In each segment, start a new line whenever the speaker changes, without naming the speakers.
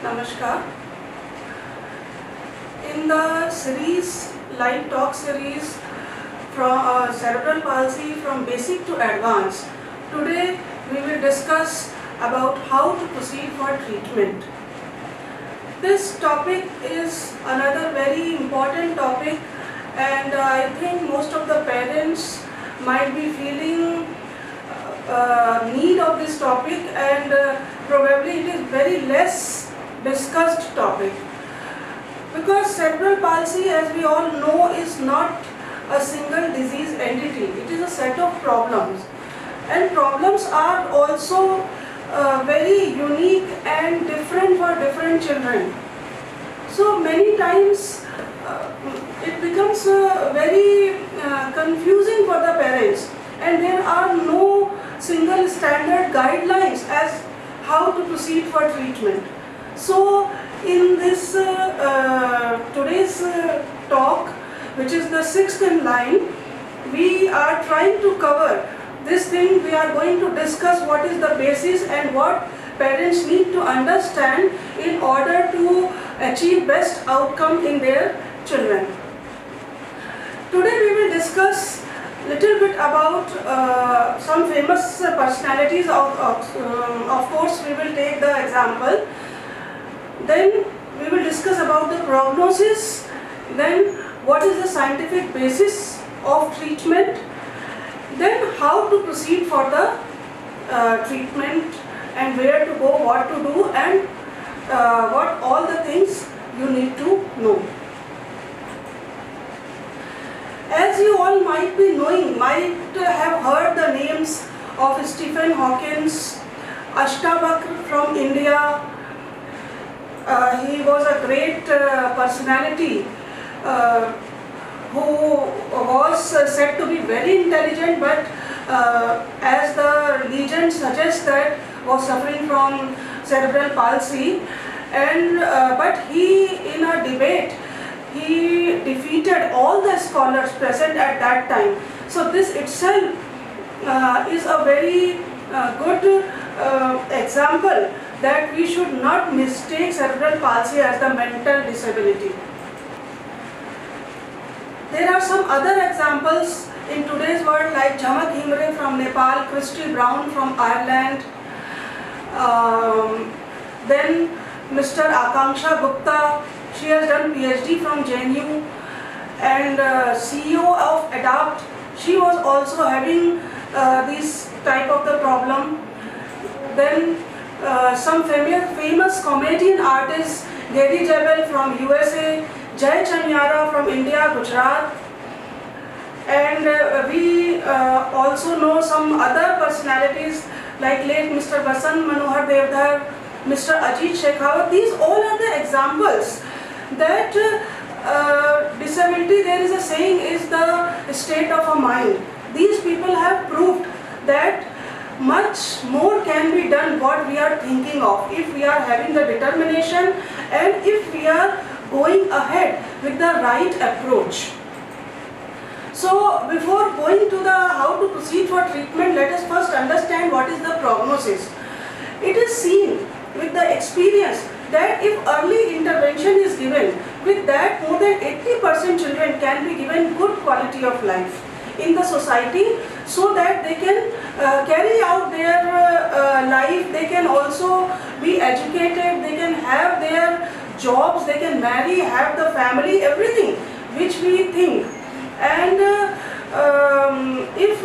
Namaskar. In the live talk series from cerebral palsy from basic to advanced, today we will discuss about how to proceed for treatment. This topic is another very important topic, and I think most of the parents might be feeling need of this topic, and probably it is very less discussed topic, because cerebral palsy, as we all know, is not a single disease entity. It is a set of problems, and problems are also very unique and different for different children. So many times it becomes very confusing for the parents, and there are no single standard guidelines as how to proceed for treatment. So in this today's talk, which is the 6th in line, we are trying to cover this thing. We are going to discuss what is the basis and what parents need to understand in order to achieve best outcome in their children. Today we will discuss little bit about some famous personalities. Of course, we will take the example. Then we will discuss about the prognosis. Then what is the scientific basis of treatment. Then how to proceed for the treatment, and where to go, what to do, and what all the things you need to know. As you all might be knowing, might have heard the names of Stephen Hawking, Ashtabakr from India. He was a great personality who was said to be very intelligent, but as the legend suggests, that was suffering from cerebral palsy, and but he, in a debate, he defeated all the scholars present at that time. So this itself is a very good example that we should not mistake cerebral palsy as the mental disability. There are some other examples in today's world, like Jhamak Himre from Nepal, Christy Brown from Ireland, then Mr. Akanksha Gupta. She has done PhD from JNU, and CEO of ADAPT. She was also having this type of the problem. Then some famous comedian artists, Gary Jabal from USA, Jay Chanyara from India, Gujarat, and we also know some other personalities like late Mr. Vasant Manohar Devdar, Mr. Ajit Shekhawat. These all are the examples that disability, there is a saying, is the state of a mind. These people have proved that much more can be done what we are thinking of, if we are having the determination and if we are going ahead with the right approach. So before going to the how to proceed for treatment, let us first understand what is the prognosis. It is seen with the experience that if early intervention is given, with that more than 80% children can be given good quality of life in the society, so that they can carry out their life, they can also be educated, they can have their jobs, they can marry, have the family, everything which we think. And if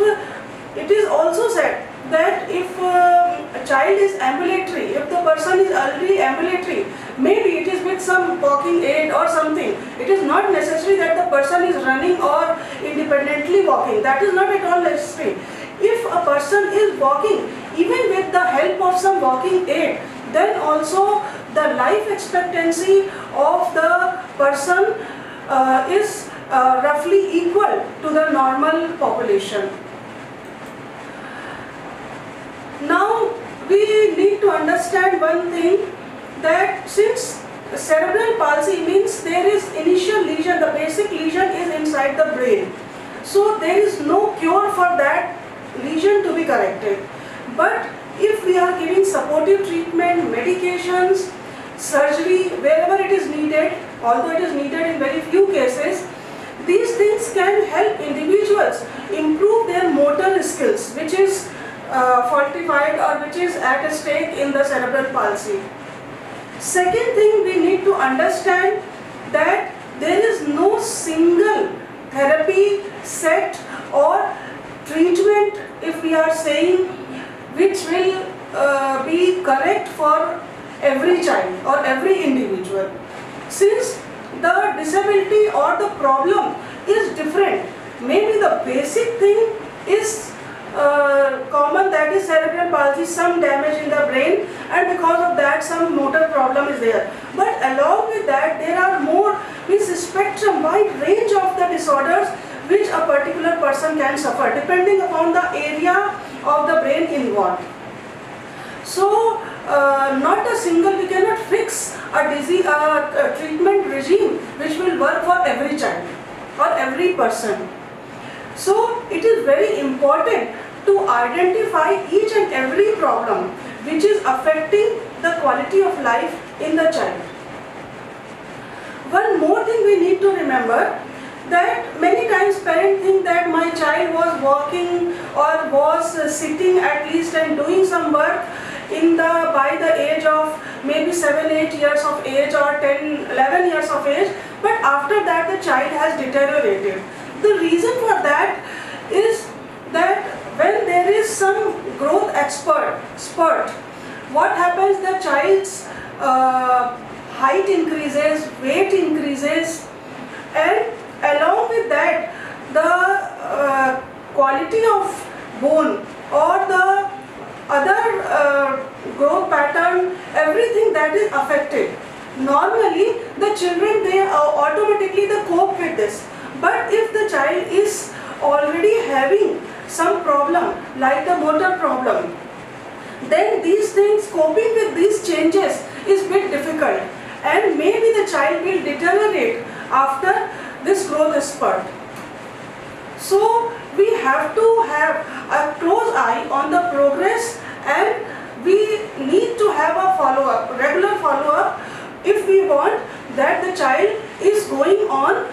it is also said that if a child is ambulatory, if the person is already ambulatory, maybe it is with some walking aid or something. It is not necessary that the person is running or independently walking. That is not at all necessary. If a person is walking, even with the help of some walking aid, then also the life expectancy of the person is roughly equal to the normal population. Now we need to understand one thing, that since cerebral palsy means there is initial lesion, the basic lesion is inside the brain. So there is no cure for that lesion to be corrected. But if we are giving supportive treatment, medications, surgery wherever it is needed, although it is needed in very few cases. These things can help individuals improve their motor skills, which is falsified or which is at stake in the cerebral palsy. Second thing, we need to understand that there is no single therapy set or treatment, if we are saying, which will be correct for every child or every individual. Since the disability or the problem is different, maybe the basic thing is common, that is cerebral palsy, some damage in the brain, and because of that some motor problem is there. But along with that there are more, means spectrum, wide range of the disorders which a particular person can suffer depending upon the area of the brain involved. So not a single, we cannot fix a disease, a treatment regime which will work for every child or every person. So it is very important to identify each and every problem which is affecting the quality of life in the child. One more thing we need to remember, that many times parents think that my child was walking or was sitting at least and doing some work by the age of maybe 7-8 years of age or 10-11 years of age, but after that the child has deteriorated. The reason for that is that when there is some growth spurt, what happens, the child's height increases, weight increases, and along with that the quality of bone or the other growth pattern, everything that is affected. Normally the children, they automatically they cope with this, but if the child is already having some problem like the motor problem, then these things, coping with these changes is bit difficult, and maybe the child will deteriorate after this growth spurt. So we have to have a close eye on the progress, and we need to have a follow-up, regular follow-up, if we want that the child is going on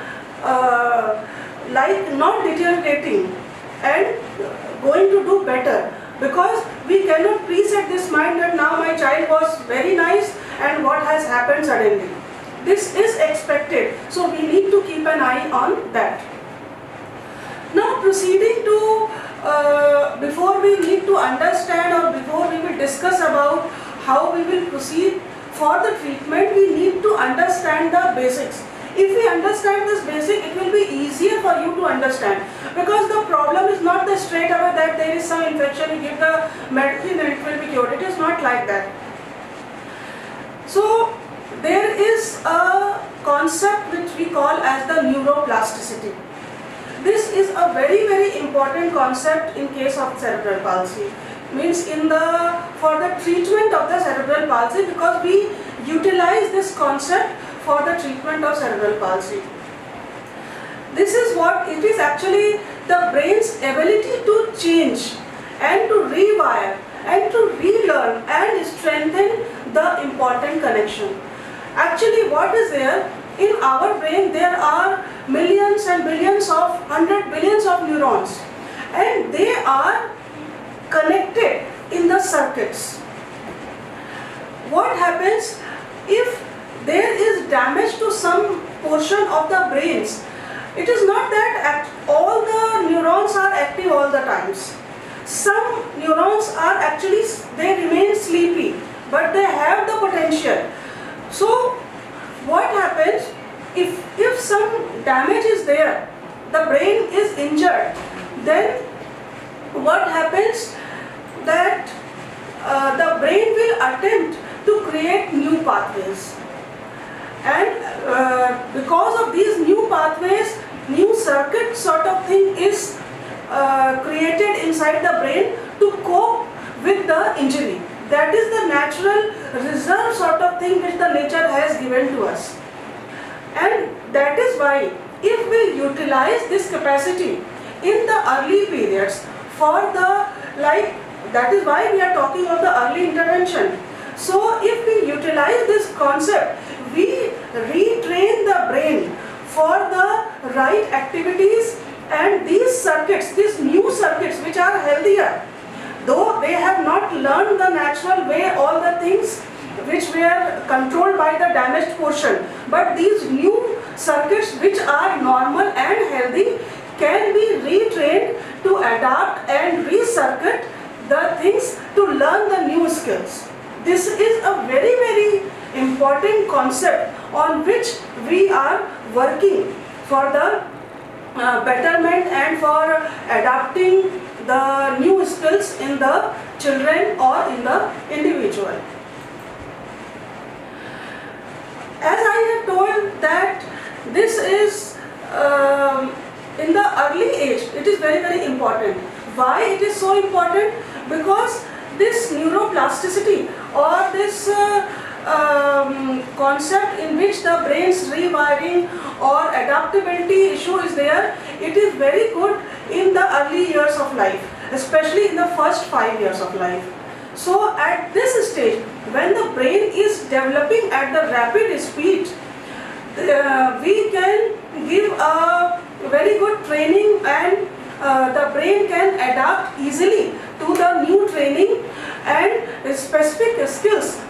like not deteriorating and going to do better, because we cannot preset this mind that now my child was very nice and what has happened suddenly. This is expected, so we need to keep an eye on that. Now proceeding to, before we need to understand or before we will discuss about how we will proceed for the treatment, we need to understand the basics. If we understand this basic, it will be easier for you to understand, because the problem is not the straight away that there is some infection, you give the medicine and it will be cured. It is not like that. So there is a concept which we call as the neuroplasticity. This is a very, very important concept in case of cerebral palsy. Means for the treatment of the cerebral palsy, because we utilize this concept for the treatment of cerebral palsy. This is what it is, actually the brain's ability to change and to rewire and to relearn and strengthen the important connection. Actually what is there in our brain, there are millions and billions of 100 billions of neurons, and they are connected in the circuits. What happens if there is damage to some portion of the brains? It is not that all the neurons are active all the times. Some neurons are actually, they remain sleepy, but they have the potential. So what happens if some damage is there, the brain is injured, then what happens, that the brain will attempt to create new pathways, and because of these new pathways, new circuit sort of thing is created inside the brain to cope with the injury. That is the natural reserve sort of thing which the nature has given to us. And that is why if we utilize this capacity in the early periods for the, that is why we are talking of the early intervention. So if we utilize this concept right activities, and these circuits, these new circuits which are healthier, though they have not learned the natural way all the things which were controlled by the damaged portion, but these new circuits which are normal and healthy can be retrained to adapt and recircuit the things to learn the new skills. This is a very, very important concept on which we are working for the betterment and for adapting the new skills in the children or in the individual. As I have told that this is in the early age, it is very, very important. Why it is so important? Because this neuroplasticity or this concept in which the brain's rewiring or adaptability issue is there, it is very good in the early years of life, especially in the first 5 years of life. So at this stage, when the brain is developing at the rapid speed, we can give a very good training, and the brain can adapt easily to the new training, and specific skills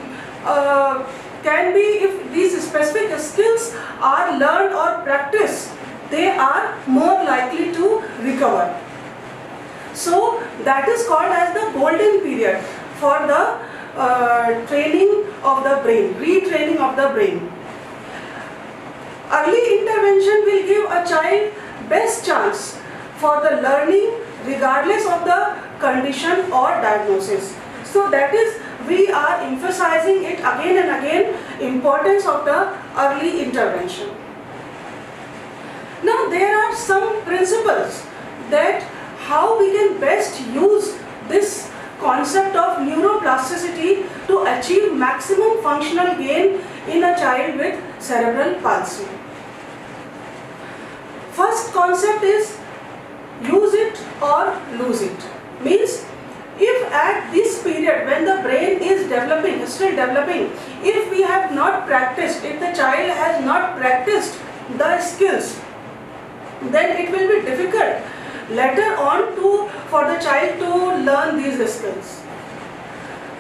can be, if these specific skills are learned or practiced, they are more likely to recover. So that is called as the golden period for the training of the brain, retraining of the brain. Early intervention will give a child best chance for the learning regardless of the condition or diagnosis. So that is, we are emphasizing it again and again, importance of the early intervention. Now there are some principles that how we can best use this concept of neuroplasticity to achieve maximum functional gain in a child with cerebral palsy. First concept is use it or lose it. Means, if at this period when the brain is developing, still developing, if we have not practiced, if the child has not practiced the skills, then it will be difficult later on for the child to learn these skills.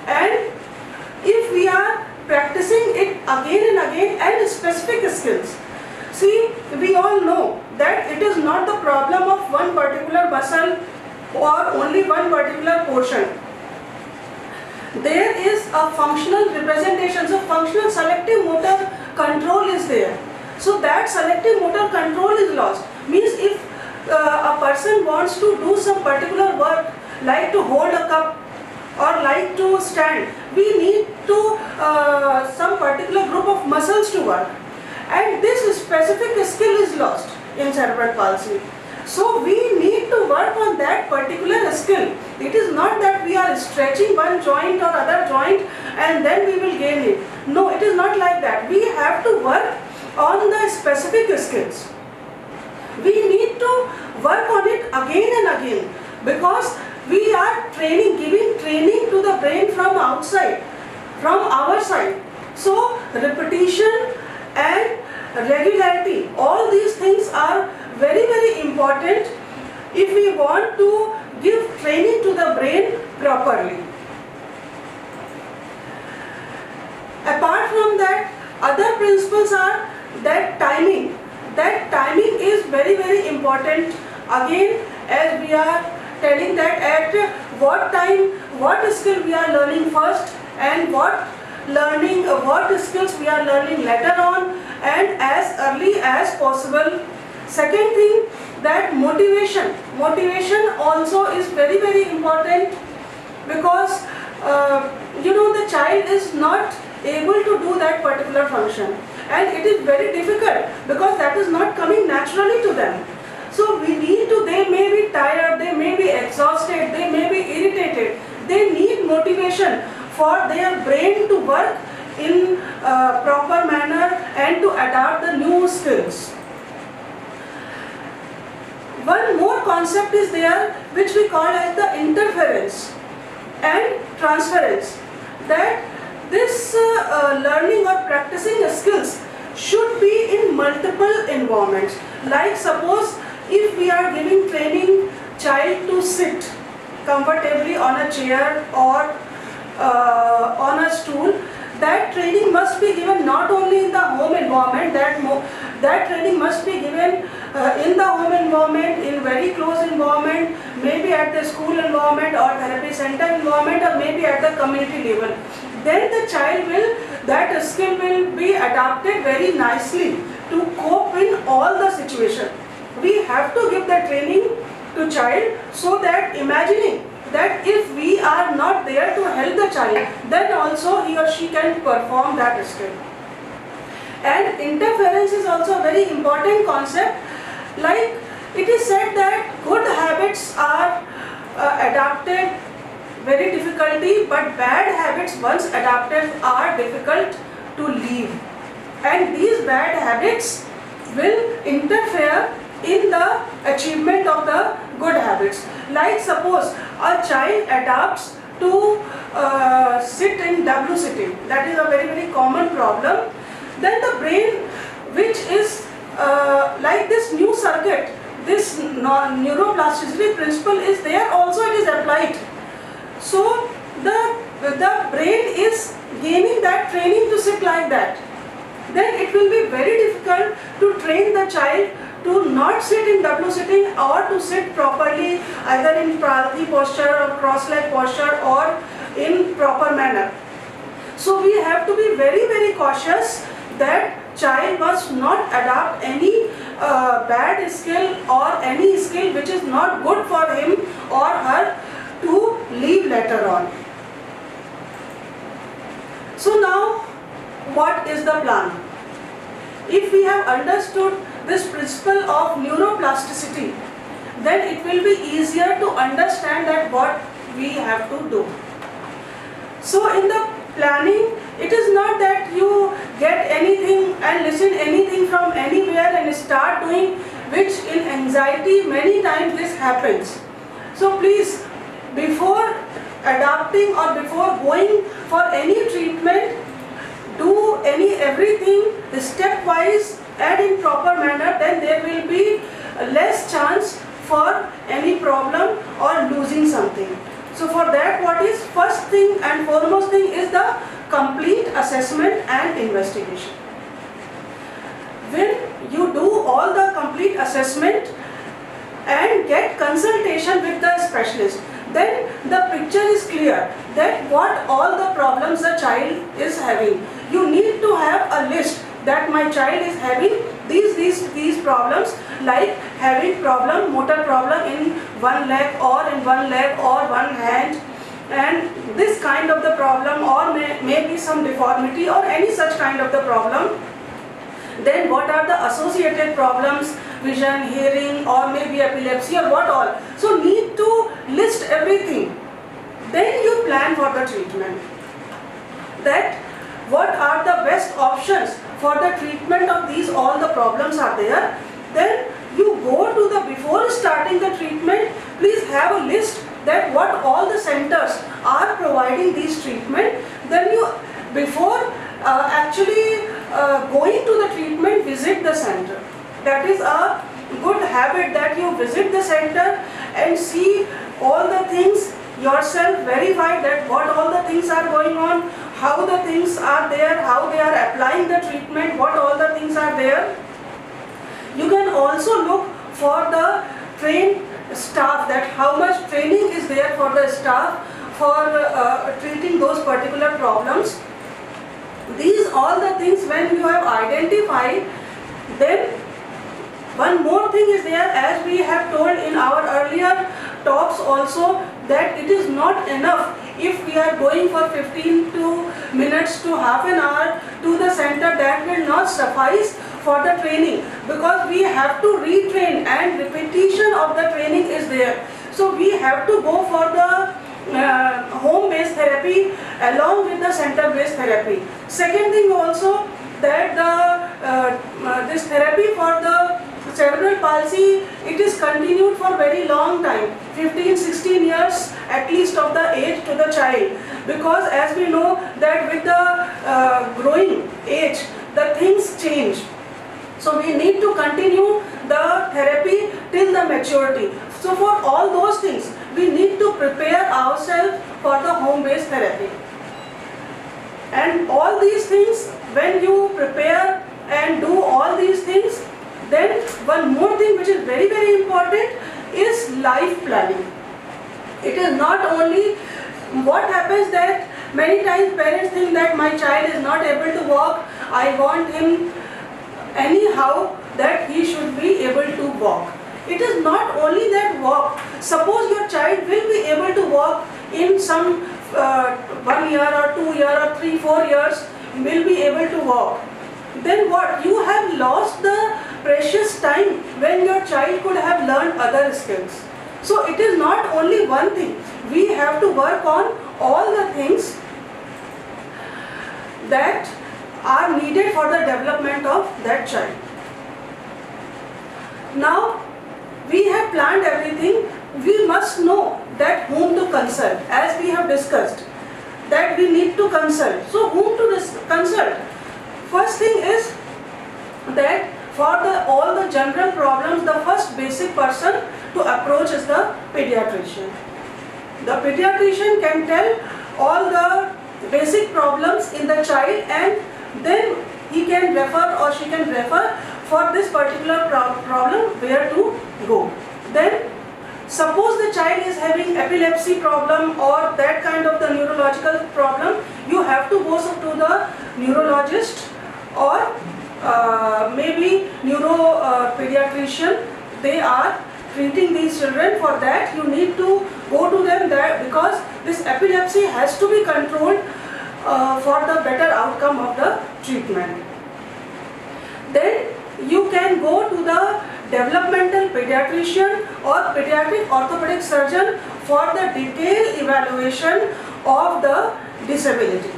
And if we are practicing it again and again, and specific skills, see, we all know that it is not the problem of one particular muscle or only one particular portion. There is a functional representation, so functional selective motor control is there. So that selective motor control is lost. Means if a person wants to do some particular work, like to hold a cup or like to stand, we need to some particular group of muscles to work, and this specific skill is lost in cerebral palsy. So we need to work on that particular skill. It is not that we are stretching one joint or other joint and then we will gain it. No, it is not like that. We have to work on the specific skills. We need to work on it again and again, because we are giving training to the brain from outside, from our side. So repetition and regularity, all these things are very, very important if we want to give training to the brain properly. Apart from that, other principles are that timing. That timing is very, very important. Again, as we are telling that at what time, what skill we are learning first, and what skills we are learning later on, and as early as possible. Second thing, that motivation. Motivation also is very, very important, because the child is not able to do that particular function, and it is very difficult because that is not coming naturally to them. So we need to, they may be tired, they may be exhausted, they may be irritated. They need motivation for their brain to work in a proper manner and to adapt the new skills. One more concept is there which we call as the interference and transference. That this learning or practicing skills should be in multiple environments. Like suppose if we are giving training child to sit comfortably on a chair or on a stool, that training must be given not only in the home environment, that training must be given in the home environment, in very close environment, maybe at the school environment or therapy center environment, or maybe at the community level. Then the child will, that skill will be adapted very nicely to cope in all the situation. We have to give the training to child so that imagining that if we are not there to help the child, then also he or she can perform that skill. And interference is also a very important concept. Like it is said that good habits are adapted very difficulty, but bad habits once adapted are difficult to leave. And these bad habits will interfere in the achievement of the good habits. Like suppose a child adapts to sit in double sitting, that is a very common problem. Then the brain, which is like this new circuit, this neuroplasticity principle is there, also it is applied. So the brain is gaining that training to sit like that. Then it will be very difficult to train the child to not sit in double sitting or to sit properly either in Pralati posture or cross-leg posture or in proper manner. So we have to be very cautious that child must not adopt any bad skill or any skill which is not good for him or her to leave later on. So now what is the plan? If we have understood this principle of neuroplasticity, then it will be easier to understand that what we have to do. So in the planning, it is not that you get anything and listen anything from anywhere and start doing, which in anxiety many times this happens. So please, before adapting or before going for any treatment, do everything stepwise and in proper manner, then there will be less chance for any problem or losing something. So for that, what is first thing and foremost thing is the complete assessment and investigation. When you do all the complete assessment and get consultation with the specialist, then the picture is clear that what all the problems the child is having. You need to have a list that my child is having these problems, like having motor problem in one leg or one hand, and this kind of the problem, or maybe some deformity or any such kind of the problem. Then what are the associated problems, vision, hearing, or maybe epilepsy or what all. So need to list everything. Then you plan for the treatment. That what are the best options for the treatment of these all the problems are there. Then you go to the, before starting the treatment, please have a list that what all the centers are providing these treatment. Then you, before actually going to the treatment, visit the center. That is a good habit, that you visit the center and see all the things yourself, verify that what all the things are going on, how the things are there, how they are applying the treatment, what all the things are there. You can also look for the trained staff, that how much training is there for the staff for treating those particular problems. These all the things when you have identified, then one more thing is there, as we have told in our earlier talks also, that it is not enough if we are going for 15 minutes to half an hour to the center. That will not suffice for the training, because we have to retrain and repetition of the training is there. So we have to go for the home-based therapy along with the center-based therapy. Second thing also, that the this therapy for the cerebral palsy, it is continued for very long time, 15-16 years at least of the age to the child, because as we know that with the growing age, the things change. So we need to continue the therapy till the maturity. So for all those things, we need to prepare ourselves for the home-based therapy. And all these things, when you prepare and do all these things, then one more thing which is very, very important is life planning. It is not only what happens that many times parents think that my child is not able to walk, I want him anyhow that he should be able to walk. It is not only that walk. Suppose your child will be able to walk in some 1 year or 2 years or 3-4 years, will be able to walk. Then what? You have lost the precious time when your child could have learned other skills. So it is not only one thing. We have to work on all the things that are needed for the development of that child. Now, we have planned everything. We must know that whom to consult, as we have discussed, that we need to consult. So whom to consult? First thing is that for all the general problems, the first basic person to approach is the pediatrician. The pediatrician can tell all the basic problems in the child, and then he can refer or she can refer for this particular problem where to go. Then suppose the child is having epilepsy problem or that kind of the neurological problem, you have to go to the neurologist or maybe pediatrician. They are treating these children. For that you need to go to them there, because this epilepsy has to be controlled for the better outcome of the treatment. Then you can go to the developmental pediatrician or pediatric orthopedic surgeon for the detailed evaluation of the disability,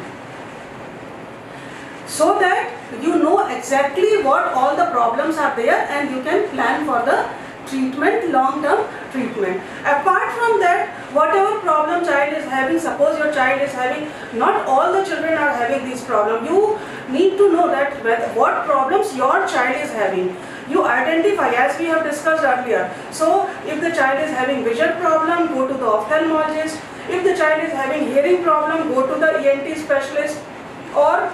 so that you know exactly what all the problems are there and you can plan for the treatment, long-term treatment. Apart from that, whatever problem child is having, suppose your child is having, not all the children are having these problems. You need to know that what problems your child is having. You identify, as we have discussed earlier. So if the child is having vision problem, go to the ophthalmologist. If the child is having hearing problem, go to the ENT specialist, or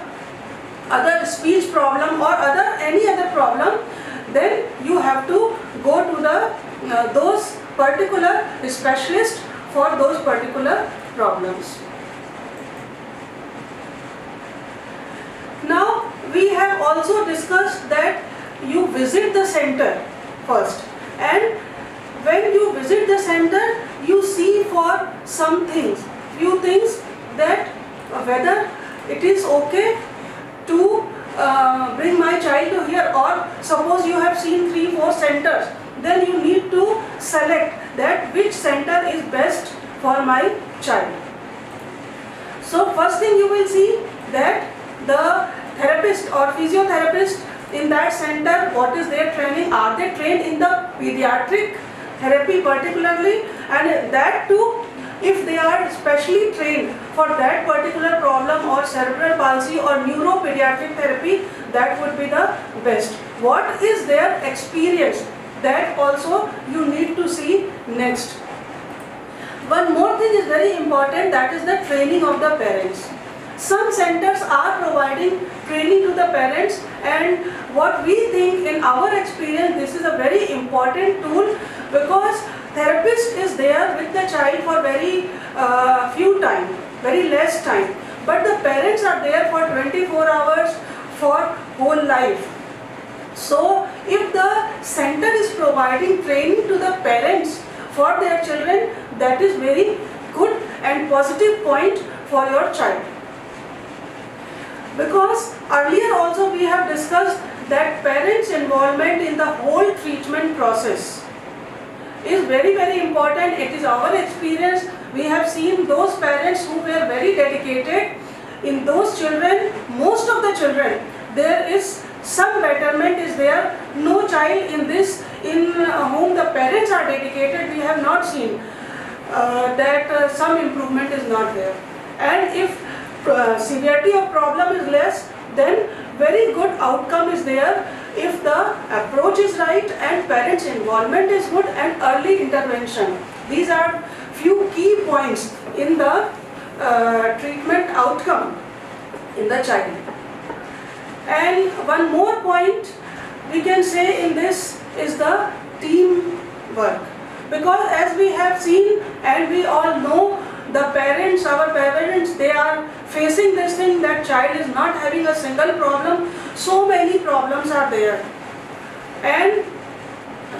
other speech problem or any other problem. Then you have to go to the those particular specialists for those particular problems. Now we have also discussed that you visit the center first, and when you visit the center, you see for some things, few things, that whether it is okay to bring my child to here, or suppose you have seen 3-4 centers, then you need to select that which center is best for my child. So first thing you will see that the therapist or physiotherapist in that center, what is their training? Are they trained in the pediatric therapy particularly? And that too, if they are specially trained for that particular problem or cerebral palsy or neuropediatric therapy, that would be the best. What is their experience? That also you need to see next. One more thing is very important, that is the training of the parents. Some centers are providing training to the parents, and what we think, in our experience, this is a very important tool, because therapist is there with the child for very few time, very less time, but the parents are there for 24 hours for whole life. So if the center is providing training to the parents for their children, that is very good and positive point for your child. Because earlier also we have discussed that parents' involvement in the whole treatment process is very, very important. It is our experience. We have seen those parents who were very dedicated. In those children, most of the children, there is some betterment is there. No child in whom the parents are dedicated, we have not seen that some improvement is not there. And if severity of problem is less, then very good outcome is there if the approach is right and parents' involvement is good and early intervention. These are few key points in the treatment outcome in the child. And one more point we can say in this is the teamwork. Because as we have seen and we all know, the parents, our parents, they are facing this thing that child is not having a single problem. So many problems are there. And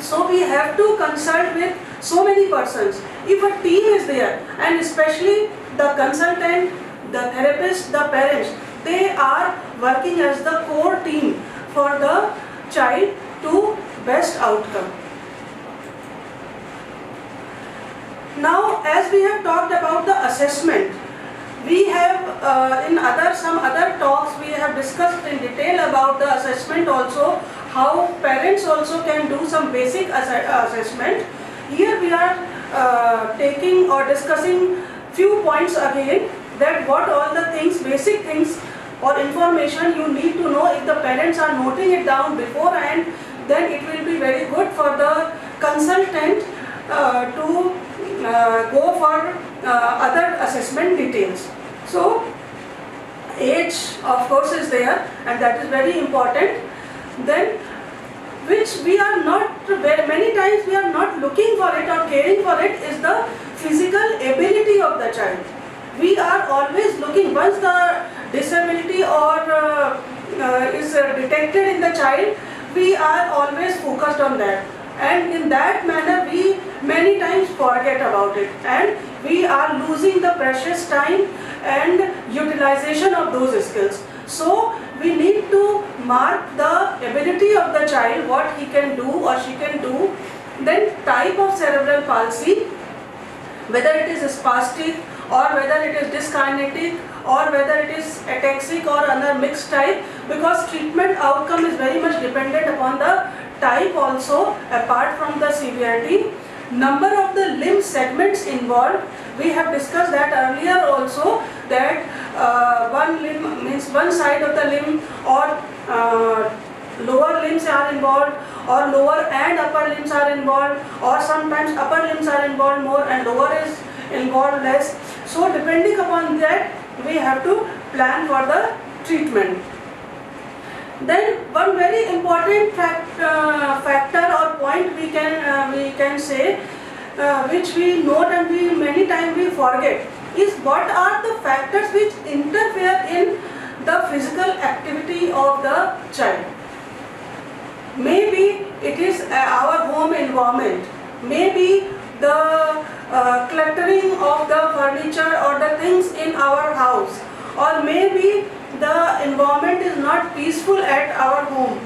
so we have to consult with so many persons. If a team is there, and especially the consultant, the therapist, the parents, they are working as the core team for the child to best outcome. Now, as we have talked about the assessment, we have in some other talks we have discussed in detail about the assessment also, how parents also can do some basic assessment. Here we are taking or discussing few points again, that what all the things, basic things or information you need to know. If the parents are noting it down beforehand, then it will be very good for the consultant to go for other assessment details. So age of course is there, and that is very important. Then which we are not, many times we are not looking for it or caring for it, is the physical ability of the child. We are always looking, once the disability or is detected in the child, we are always focused on that. And in that manner we many times forget about it, and we are losing the precious time and utilization of those skills. So we need to mark the ability of the child, what he can do or she can do. Then type of cerebral palsy, whether it is spastic or whether it is dyskinetic or whether it is ataxic or other mixed type, because treatment outcome is very much dependent upon the type also, apart from the severity. Number of the limb segments involved, we have discussed that earlier also, that one limb means one side of the limb, or lower limbs are involved, or lower and upper limbs are involved, or sometimes upper limbs are involved more and lower is involved less. So depending upon that we have to plan for the treatment. Then one very important factor or point we can say, which we note and we many times we forget, is what are the factors which interfere in the physical activity of the child. Maybe it is our home environment, maybe the cluttering of the furniture or the things in our house, or maybe the environment is not peaceful at our home.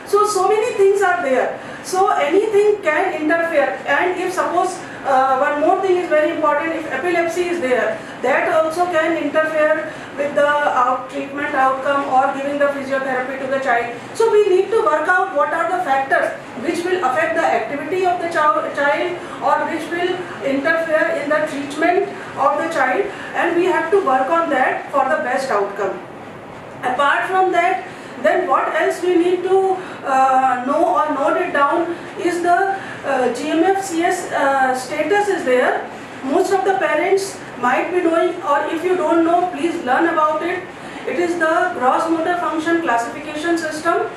So many things are there. So anything can interfere. And if suppose one more thing is very important, if epilepsy is there, that also can interfere with the treatment outcome or giving the physiotherapy to the child. So we need to work out what are the factors which will affect the activity of the child or which will interfere in the treatment of the child, and we have to work on that for the best outcome. Apart from that, then what else we need to know or note it down is the GMFCS status is there. Most of the parents might be knowing, or if you don't know, please learn about it. It is the gross motor function classification system.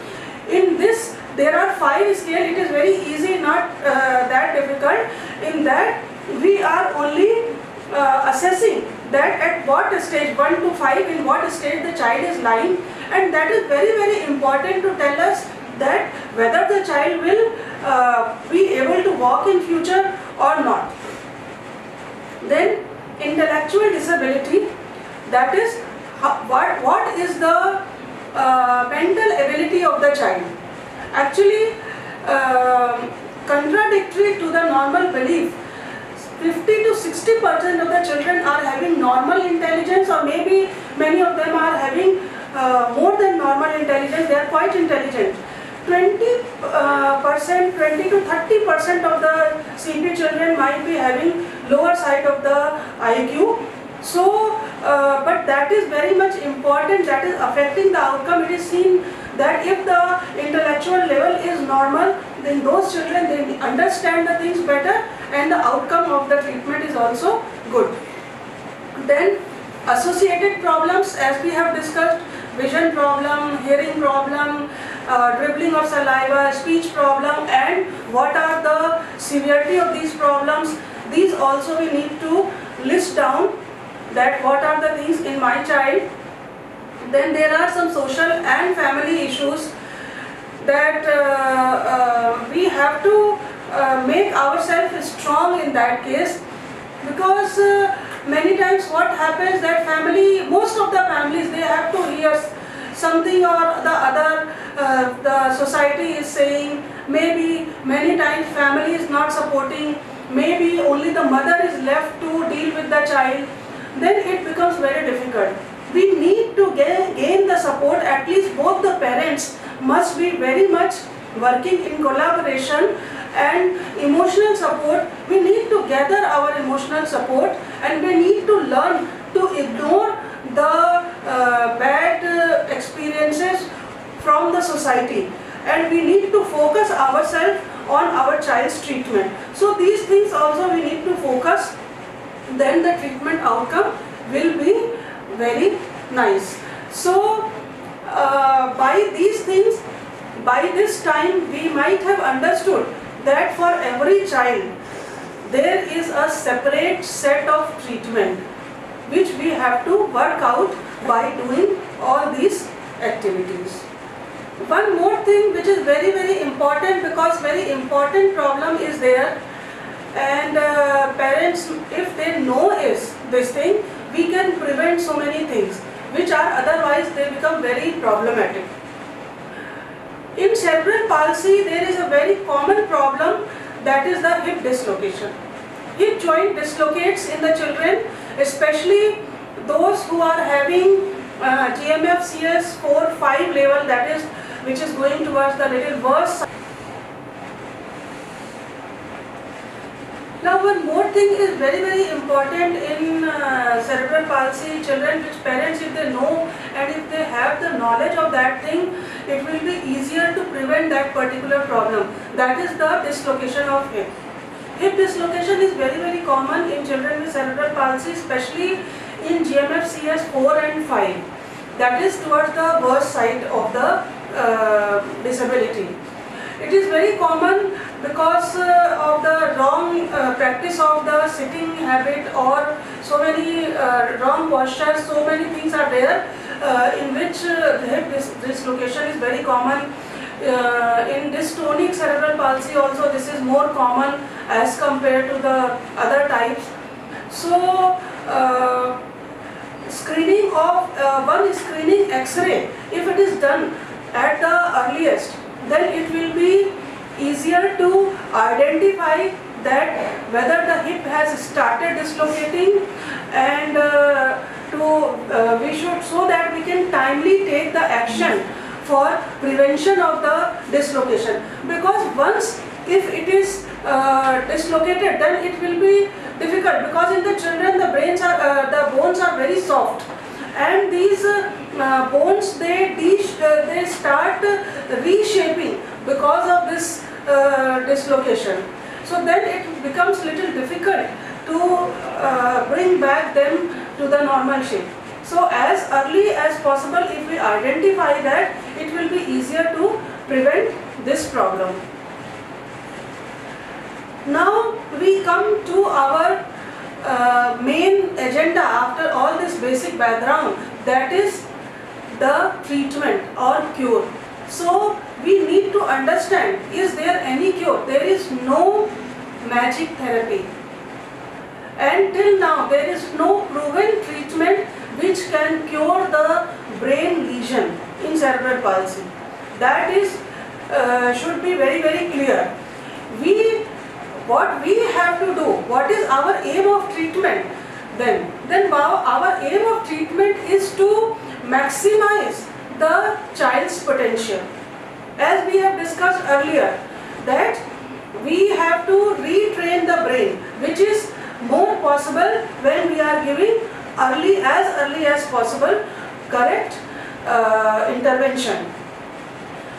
In this there are 5 scales. It is very easy, not that difficult. In that we are only assessing that at what stage, 1 to 5, in what stage the child is lying, and that is very, very important to tell us that whether the child will be able to walk in future or not. Then intellectual disability, that is what is the mental ability of the child. Actually, contradictory to the normal belief, 50 to 60% of the children are having normal intelligence, or maybe many of them are having more than normal intelligence. They are quite intelligent. 20% to 30% of the CP children might be having lower side of the IQ. So, but that is very much important, that is affecting the outcome. It is seen that if the intellectual level is normal, then those children, they understand the things better and the outcome of the treatment is also good. Then associated problems, as we have discussed, vision problem, hearing problem, dribbling of saliva, speech problem, and what are the severity of these problems. These also we need to list down, that what are the things in my child. Then there are some social and family issues that we have to make ourselves strong in that case, because many times what happens that most of the families, they have to hear something or the other the society is saying. Maybe many times family is not supporting, maybe only the mother is left to deal with the child, then it becomes very difficult. We need to gain the support. At least both the parents must be very much working in collaboration, and emotional support, we need to gather our emotional support, and we need to learn to ignore the bad experiences from the society, and we need to focus ourselves on our child's treatment. So these things also we need to focus, then the treatment outcome will be very nice. So by these things, by this time we might have understood that for every child there is a separate set of treatment which we have to work out by doing all these activities. One more thing which is very, very important, because very important problem is there, and parents, if they know is this thing, we can prevent so many things which are otherwise they become very problematic. In cerebral palsy, there is a very common problem, that is the hip dislocation. Hip joint dislocates in the children, especially those who are having GMFCS 4-5 level, that is, which is going towards the little worse side. Now one more thing is very, very important in cerebral palsy children, which parents, if they know and if they have the knowledge of that thing, it will be easier to prevent that particular problem. That is the dislocation of hip. Hip dislocation is very, very common in children with cerebral palsy, especially in GMFCS 4 and 5. That is towards the worst side of the disability. It is very common because of the wrong practice of the sitting habit, or so many wrong postures, so many things are there in which hip dislocation is very common. In dystonic cerebral palsy also this is more common as compared to the other types. So screening of one screening X-ray, if it is done at the earliest, then it will be easier to identify that whether the hip has started dislocating, and we should, so that we can timely take the action for prevention of the dislocation. Because once if it is dislocated, then it will be difficult, because in the children the bones are very soft, and these bones they start reshaping because of this dislocation. So then it becomes little difficult to bring back them to the normal shape. So as early as possible, if we identify that, it will be easier to prevent this problem. Now we come to our main agenda after all this basic background, that is the treatment or cure. So we need to understand, is there any cure? There is no magic therapy, and till now there is no proven treatment which can cure the brain lesion in cerebral palsy. That is should be very, very clear. What we have to do, what is our aim of treatment? Then our aim of treatment is to maximize the child's potential. As we have discussed earlier, that we have to retrain the brain, which is more possible when we are giving as early as possible correct intervention.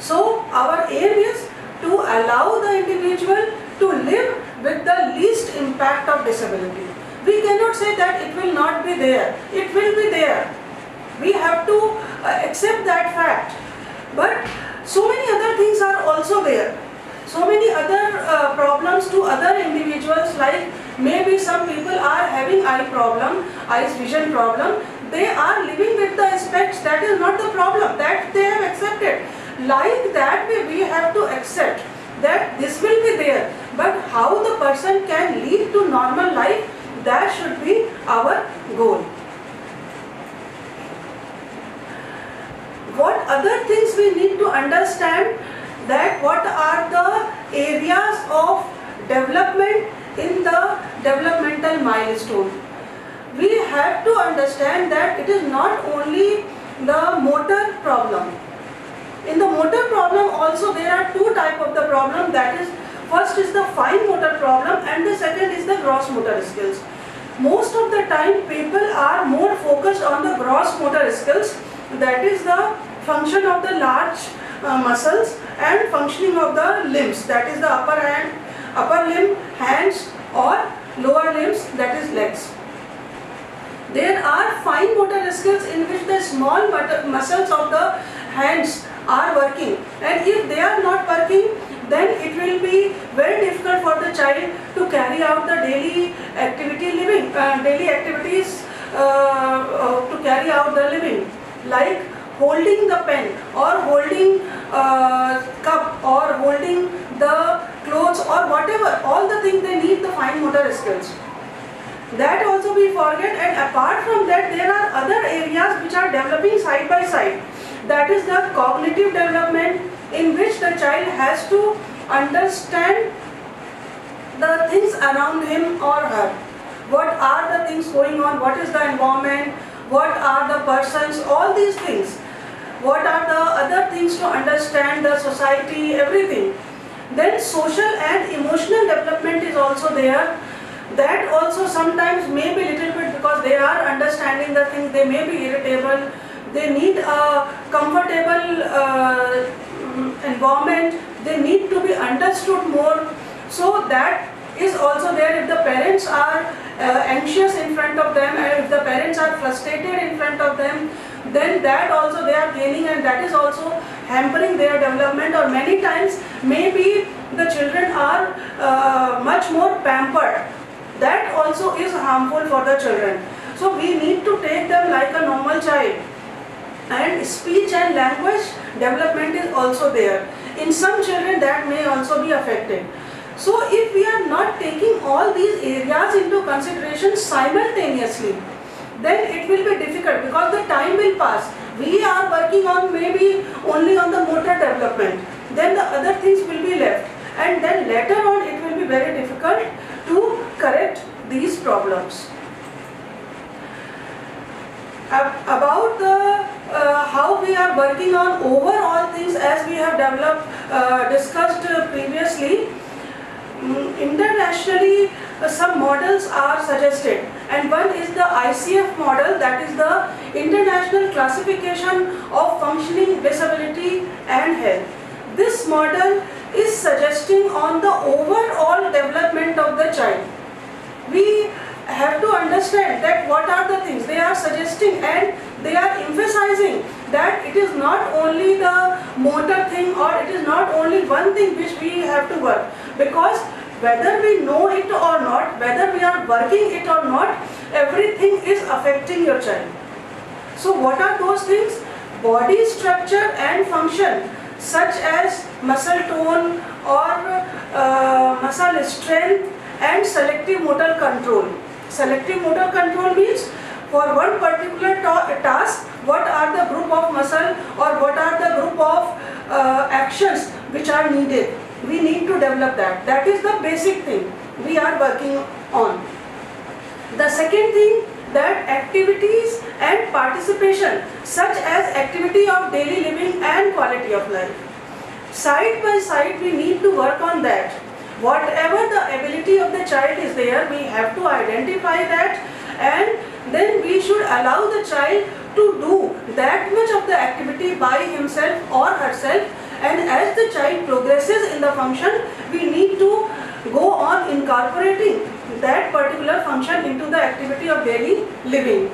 So our aim is to allow the individual to live with the least impact of disability. We cannot say that it will not be there. It will be there. We have to accept that fact. But so many other things are also there. So many other problems to other individuals, like maybe some people are having eye problem, eyes vision problem. They are living with the aspects. That is not the problem. That they have accepted. Like that way we have to accept that this will be there. But how the person can lead to normal life, that should be our goal. What other things we need to understand, that what are the areas of development in the developmental milestone. We have to understand that it is not only the motor problem. In the motor problem also there are two types of the problem, that is, first is the fine motor problem and the second is the gross motor skills. Most of the time people are more focused on the gross motor skills, that is the function of the large muscles and functioning of the limbs, that is the upper limb, hands or lower limbs, that is legs. There are fine motor skills in which the small muscles of the hands are working, and if they are not working, then it will be very difficult for the child to carry out the daily activities to carry out the living, like holding the pen or holding cup or holding the clothes or whatever, all the things they need the fine motor skills. That also we forget, and apart from that there are other areas which are developing side by side. That is the cognitive development, in which the child has to understand the things around him or her. What are the things going on, what is the environment, what are the persons, all these things. What are the other things to understand the society, everything. Then social and emotional development is also there. That also sometimes may be little bit, because they are understanding the things, they may be irritable, they need a comfortable environment, they need to be understood more. So that is also there. If the parents are anxious in front of them, and if the parents are frustrated in front of them, then that also they are gaining, and that is also hampering their development. Or many times maybe the children are much more pampered. That also is harmful for the children. So we need to take them like a normal child. And speech and language development is also there. In some children that may also be affected. So if we are not taking all these areas into consideration simultaneously, then it will be difficult, because the time will pass. We are working on maybe only on the motor development, then the other things will be left, and then later on it will be very difficult to correct these problems. About the how we are working on overall things, as we have discussed previously, internationally some models are suggested, and one is the ICF model, that is the International Classification of Functioning, Disability and Health. This model is suggesting on the overall development of the child. We have to understand that what are the things they are suggesting, and they are emphasizing that it is not only the motor thing, or it is not only one thing which we have to work, because whether we know it or not, whether we are working it or not, everything is affecting your child. So what are those things? Body structure and function, such as muscle tone or muscle strength, and selective motor control. Selective motor control means for one particular task, what are the group of muscle or what are the group of actions which are needed. We need to develop that. That is the basic thing we are working on. The second thing, that activities and participation, such as activity of daily living and quality of life. Side by side we need to work on that. Whatever the ability of the child is there, we have to identify that, and then we should allow the child to do that much of the activity by himself or herself, and as the child progresses in the function, we need to go on incorporating that particular function into the activity of daily living.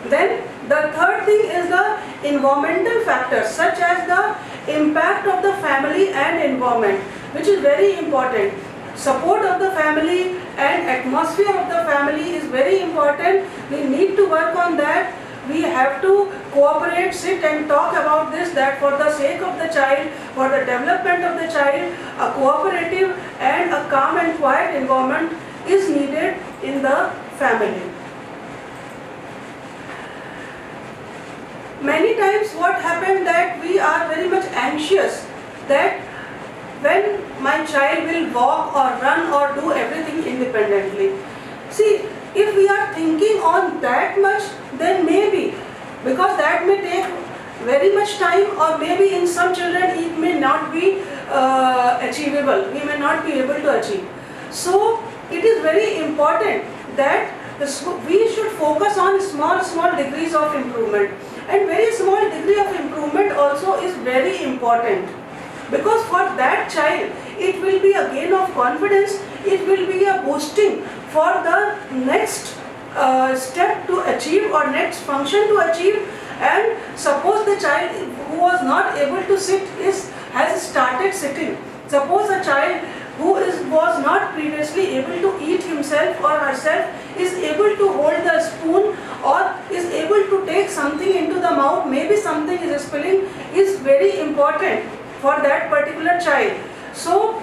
Then the third thing is the environmental factors, such as the impact of the family and environment, which is very important. Support of the family and atmosphere of the family is very important. We need to work on that. We have to cooperate, sit and talk about this, that for the sake of the child, for the development of the child, a cooperative and a calm and quiet environment is needed in the family. Many times what happens that we are very much anxious that when my child will walk or run or do everything independently. See, if we are thinking on that much, then maybe, because that may take very much time, or maybe in some children it may not be achievable, we may not be able to achieve. So it is very important that we should focus on small degrees of improvement, and very small degree of improvement also is very important, because for that child it will be a gain of confidence, it will be a boosting for the next step to achieve or next function to achieve. And suppose the child who was not able to sit has started sitting. Suppose a child who was not previously able to eat himself or herself is able to hold the spoon or is able to take something into the mouth, maybe something is spilling, is very important for that particular child. So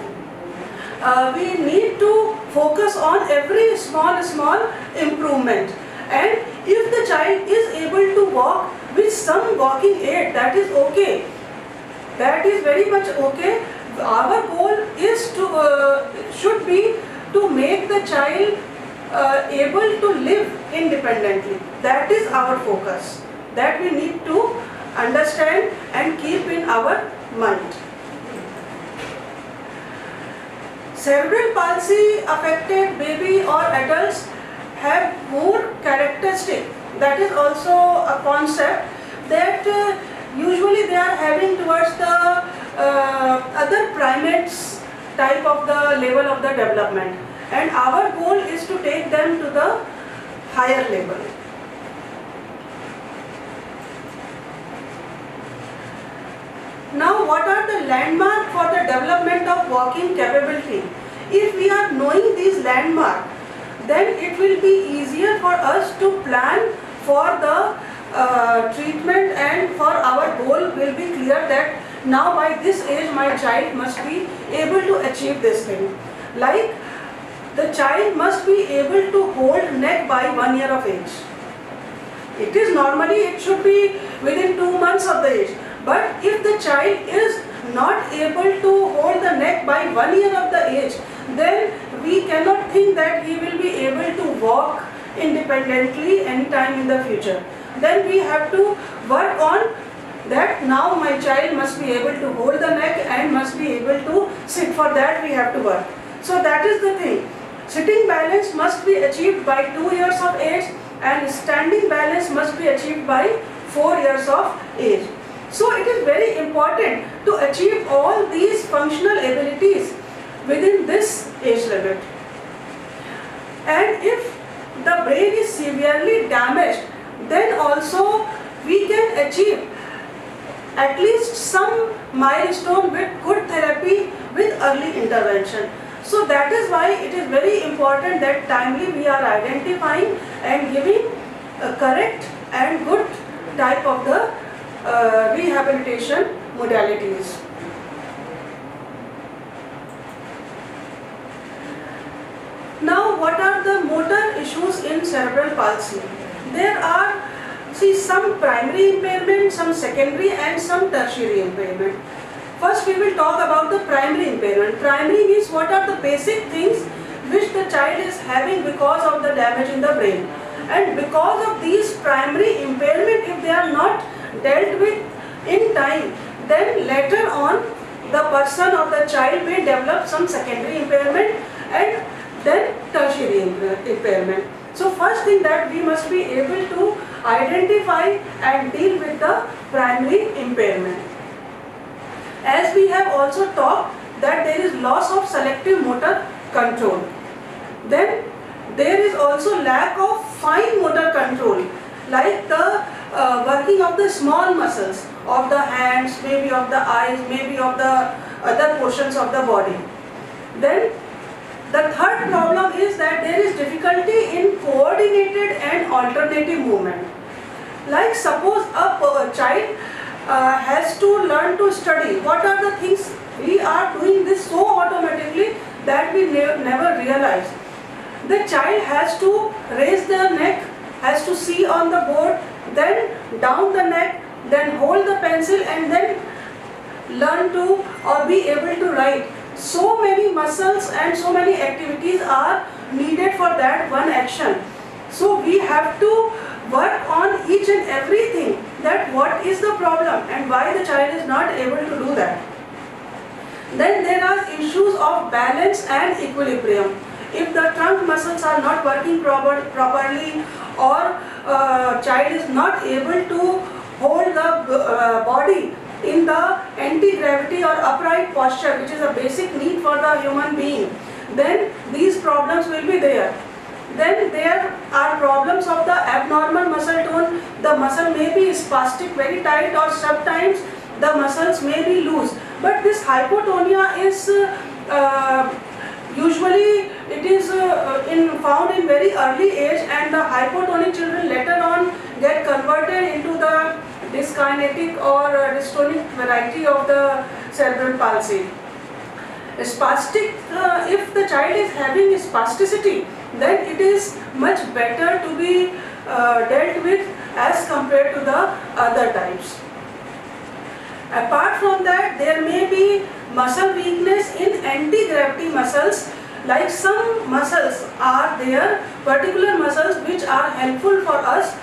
we need to focus on every small improvement. And if the child is able to walk with some walking aid, that is okay. That is very much okay. Our goal is should be to make the child able to live independently. That is our focus. That we need to understand and keep in our mind. Cerebral palsy affected baby or adults have more characteristic. That is also a concept that usually they are having towards the other primates type of the level of the development, and our goal is to take them to the higher level. Now, what are the landmarks for the development of walking capability? If we are knowing these landmarks, then it will be easier for us to plan for the treatment, and for our goal will be clear that now by this age my child must be able to achieve this thing. Like the child must be able to hold neck by 1 year of age. It is normally it should be within 2 months of the age. But if the child is not able to hold the neck by 1 year of the age, then we cannot think that he will be able to walk independently anytime in the future. Then we have to work on that. Now my child must be able to hold the neck and must be able to sit. For that we have to work. So that is the thing. Sitting balance must be achieved by 2 years of age, and standing balance must be achieved by 4 years of age. So it is very important to achieve all these functional abilities within this age limit. And if the brain is severely damaged, then also we can achieve at least some milestone with good therapy with early intervention. So that is why it is very important that timely we are identifying and giving a correct and good type of the rehabilitation modalities. Now, what are the motor issues in cerebral palsy? There are, some primary impairment, some secondary and some tertiary impairment. First we will talk about the primary impairment. Primary means what are the basic things which the child is having because of the damage in the brain. And because of these primary impairment, if they are not dealt with in time, then later on the person or the child may develop some secondary impairment and then tertiary impairment. So first thing that we must be able to identify and deal with the primary impairment. As As we have also talked that there is loss of selective motor control. Then there is also lack of fine motor control, like the working of the small muscles of the hands, maybe of the eyes, maybe of the other portions of the body. Then the third problem is that there is difficulty in coordinated and alternative movement. Like suppose a child has to learn to study. What are the things? We are doing this so automatically that we never realize. The child has to raise their neck, has to see on the board, then down the neck, then hold the pencil and then learn to or be able to write. So many muscles and so many activities are needed for that one action. So we have to work on each and everything, that what is the problem and why the child is not able to do that. Then there are issues of balance and equilibrium. If the trunk muscles are not working properly, or child is not able to hold the body in the anti-gravity or upright posture, which is a basic need for the human being, then these problems will be there. Then there are problems of the abnormal muscle tone. The muscle may be spastic, very tight, or sometimes the muscles may be loose. But this hypotonia is usually it is found in very early age, and the hypotonic children later on get converted into the dyskinetic or dystonic variety of the cerebral palsy. Spastic, if the child is having spasticity, then it is much better to be dealt with as compared to the other types. Apart from that, there may be muscle weakness in anti-gravity muscles, like some muscles are there, particular muscles which are helpful for us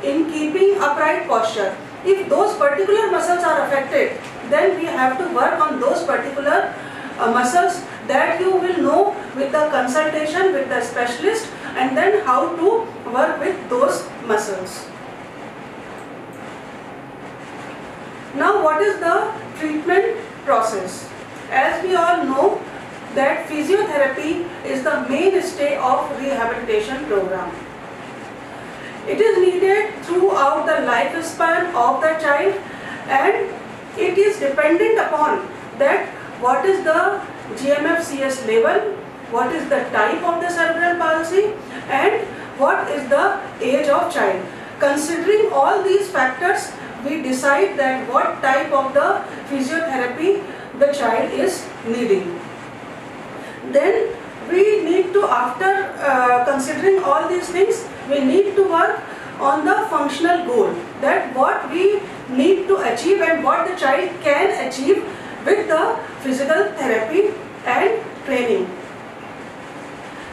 in keeping upright posture. If those particular muscles are affected, then we have to work on those particular muscles, that you will know with the consultation with the specialist, and then how to work with those muscles. Now, what is the treatment process? As we all know that physiotherapy is the mainstay of rehabilitation program. It is needed throughout the lifespan of the child, and it is dependent upon that what is the GMFCS level, what is the type of the cerebral palsy, and what is the age of child. Considering all these factors, we decide that what type of the physiotherapy the child is needing. Then we need to, after considering all these things, we need to work on the functional goal, that what we need to achieve and what the child can achieve with the physical therapy and training.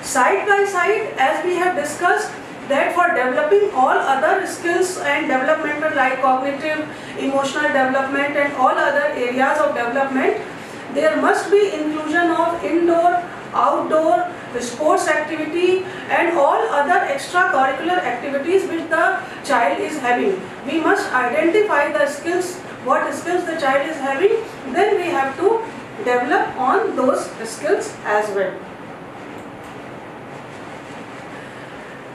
Side by side, as we have discussed, that for developing all other skills and developmental, like cognitive, emotional development and all other areas of development, there must be inclusion of indoor, outdoor, sports activity and all other extracurricular activities which the child is having. We must identify the skills, what skills the child is having, then we have to develop on those skills as well.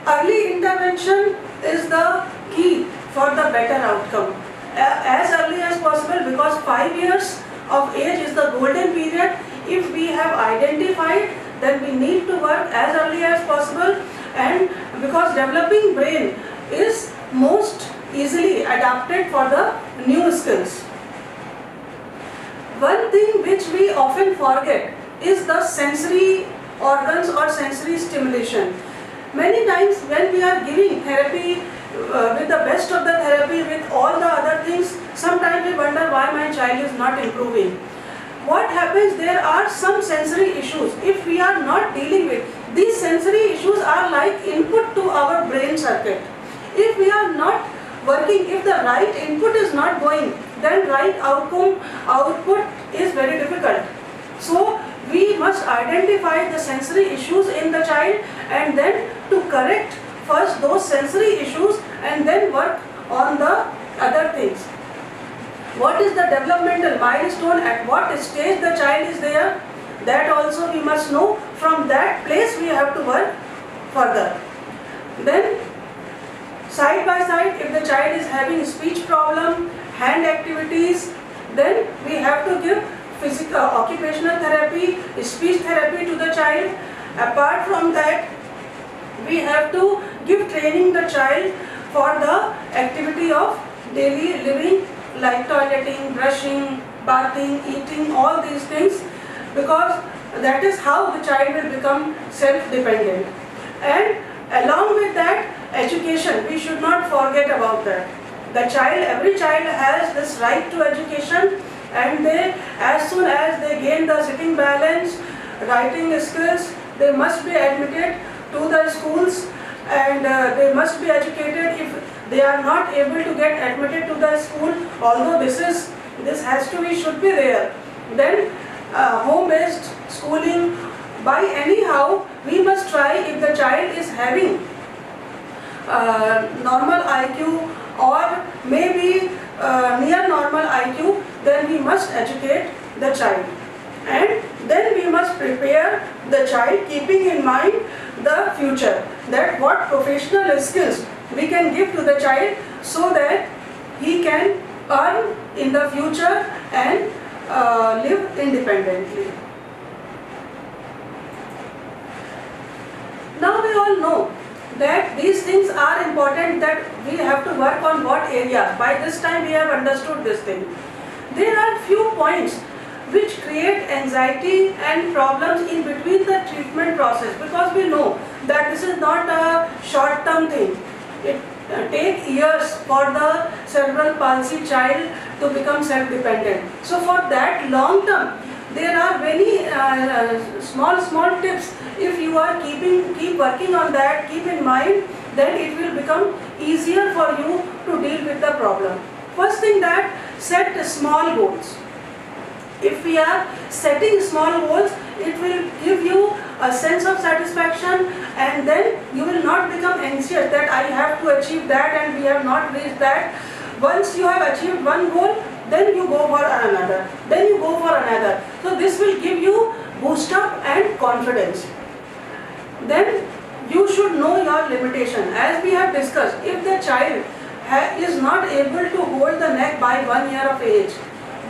Early intervention is the key for the better outcome. As early as possible, because 5 years of age is the golden period. If we have identified, then we need to work as early as possible, and because developing brain is most easily adapted for the new skills. One thing which we often forget is the sensory organs or sensory stimulation. Many times when we are giving therapy with the best of the therapy, with all the other things, sometimes we wonder why my child is not improving. What happens, there are some sensory issues. If we are not dealing with these sensory issues, are like input to our brain circuit. If we are not working, if the right input is not going, then right output is very difficult. So we must identify the sensory issues in the child, and then to correct first those sensory issues and then work on the other things. what is the developmental milestone, at what stage the child is there, that also we must know. From that place we have to work further. Then side by side, if the child is having speech problem, hand activities, then we have to give physical occupational therapy, speech therapy to the child. Apart from that, we have to give training the child for the activity of daily living, like toileting, brushing, bathing, eating, all these things, because that is how the child will become self-dependent. And along with that, education, we should not forget about that. The child, every child has this right to education, and they, as soon as they gain the sitting balance, writing skills, they must be admitted to the schools, and they must be educated. If they are not able to get admitted to the school, although this has to be, should be there, then home-based schooling, by anyhow we must try. If the child is having normal IQ or maybe near normal IQ, then we must educate the child, and then we must prepare the child keeping in mind the future, that what professional skills we can give to the child so that he can earn in the future and live independently. Now we all know that these things are important, that we have to work on what areas. By this time we have understood this thing. There are few points which create anxiety and problems in between the treatment process, because we know that this is not a short-term thing. It takes years for the cerebral palsy child to become self-dependent. So for that long term, there are many small tips. If you are keep working on that, keep in mind, then it will become easier for you to deal with the problem. First thing, that set small goals. If we are setting small goals, it will give you a sense of satisfaction, and then you will not become anxious that I have to achieve that and we have not reached that. Once you have achieved one goal, then you go for another, then you go for another. So this will give you boost up and confidence. Then you should know your limitation. As we have discussed, if the child is not able to hold the neck by 1 year of age,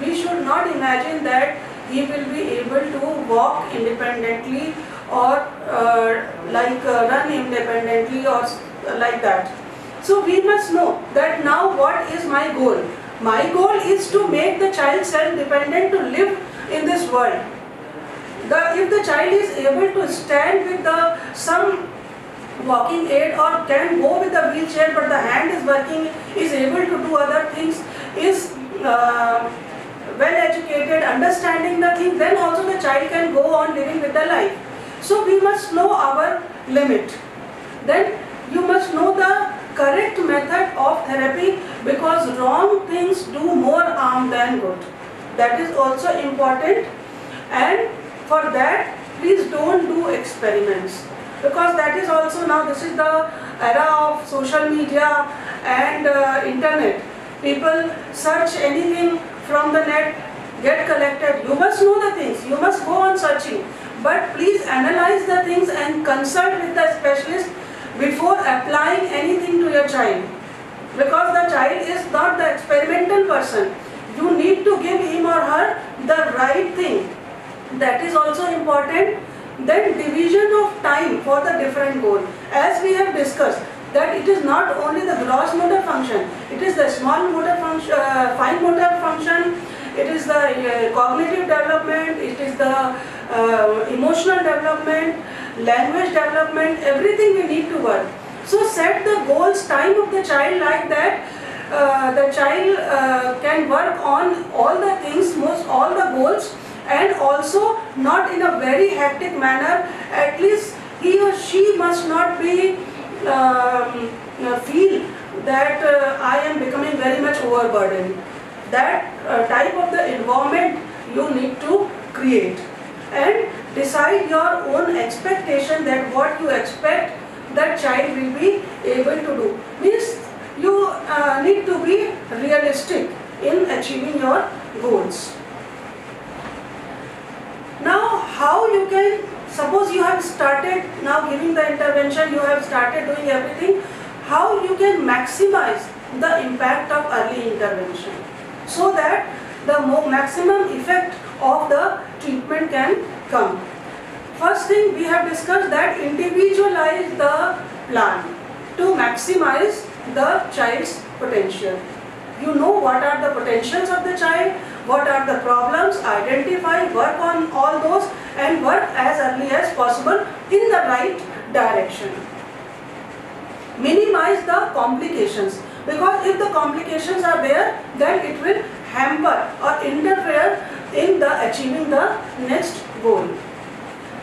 we should not imagine that he will be able to walk independently or run independently or like that. So we must know that now what is my goal? My goal is to make the child self-dependent to live in this world. If the child is able to stand with some walking aid or can go with a wheelchair, but the hand is working, is able to do other things, is well educated, understanding the thing, then also the child can go on living with the life. So we must know our limit. Then you must know the correct method of therapy, because wrong things do more harm than good. That is also important, and for that please don't do experiments, because that is also, now this is the era of social media and internet. People search anything from the net, get collected. You must know the things, you must go on searching, but please analyze the things and consult with the specialist before applying anything to your child, because the child is not the experimental person. You need to give him or her the right thing. That is also important. Then division of time for the different goal. As we have discussed, that it is not only the gross motor function, it is the small motor function, fine motor function, it is the cognitive development, it is the emotional development, language development, everything we need to work. So set the goals, time of the child like that the child can work on all the things, all the goals, and also not in a very hectic manner. At least he or she must not be feel that I am becoming very much overburdened. That type of the environment you need to create, and decide your own expectation, that what you expect that child will be able to do. Means you need to be realistic in achieving your goals. Now, how you can, suppose you have started now giving the intervention, you have started doing everything, how you can maximize the impact of early intervention so that the maximum effect of the treatment can come. First thing we have discussed, that individualize the plan to maximize the child's potential. You know what are the potentials of the child, what are the problems, identify, work on all those and work as early as possible in the right direction. Minimize the complications, because if the complications are there, then it will hamper or interfere in the achieving the next goal.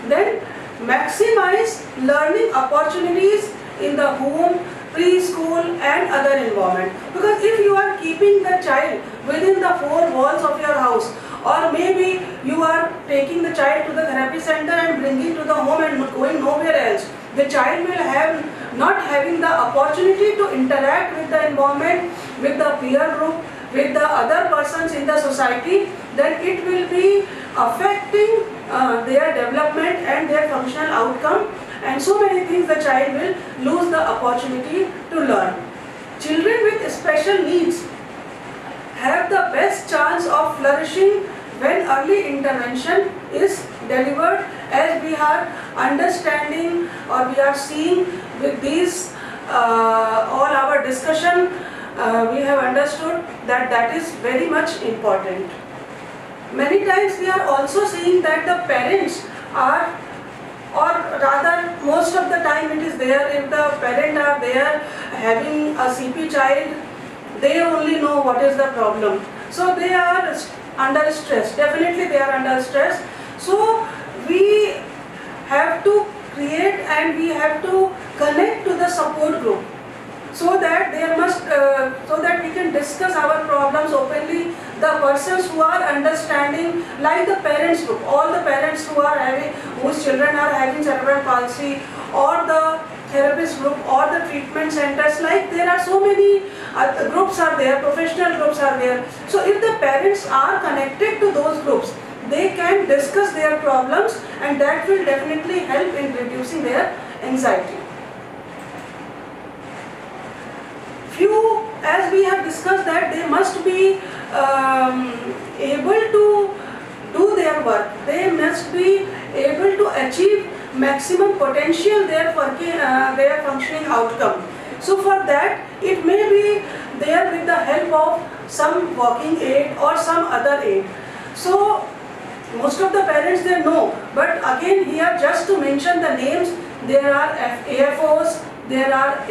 Then maximize learning opportunities in the home, preschool and other environment, because if you are keeping the child within the four walls of your house, or maybe you are taking the child to the therapy center and bringing to the home and going nowhere else, the child will have not having the opportunity to interact with the environment, with the peer group, with the other persons in the society, then it will be affecting their development and their functional outcome, and so many things the child will lose the opportunity to learn. Children with special needs have the best chance of flourishing when early intervention is delivered, as we are understanding or we are seeing with these all our discussion, we have understood that that is very much important. Many times we are also seeing that the parents are, or rather most of the time it is there, if the parent are there having a CP child, they only know what is the problem. So they are under stress, definitely they are under stress. So we have to create and we have to connect to the support group, so that there must, so that we can discuss our problems openly. The persons who are understanding, like the parents group, all the parents who are having, whose children are having cerebral palsy, or the therapist group, or the treatment centers, like there are so many groups are there, professional groups are there. So if the parents are connected to those groups, they can discuss their problems, and that will definitely help in reducing their anxiety. Few, as we have discussed, that they must be able to do their work, they must be able to achieve maximum potential their functioning outcome. So for that, it may be there with the help of some walking aid or some other aid. So most of the parents, they know, but again here just to mention the names, there are AFOs, there are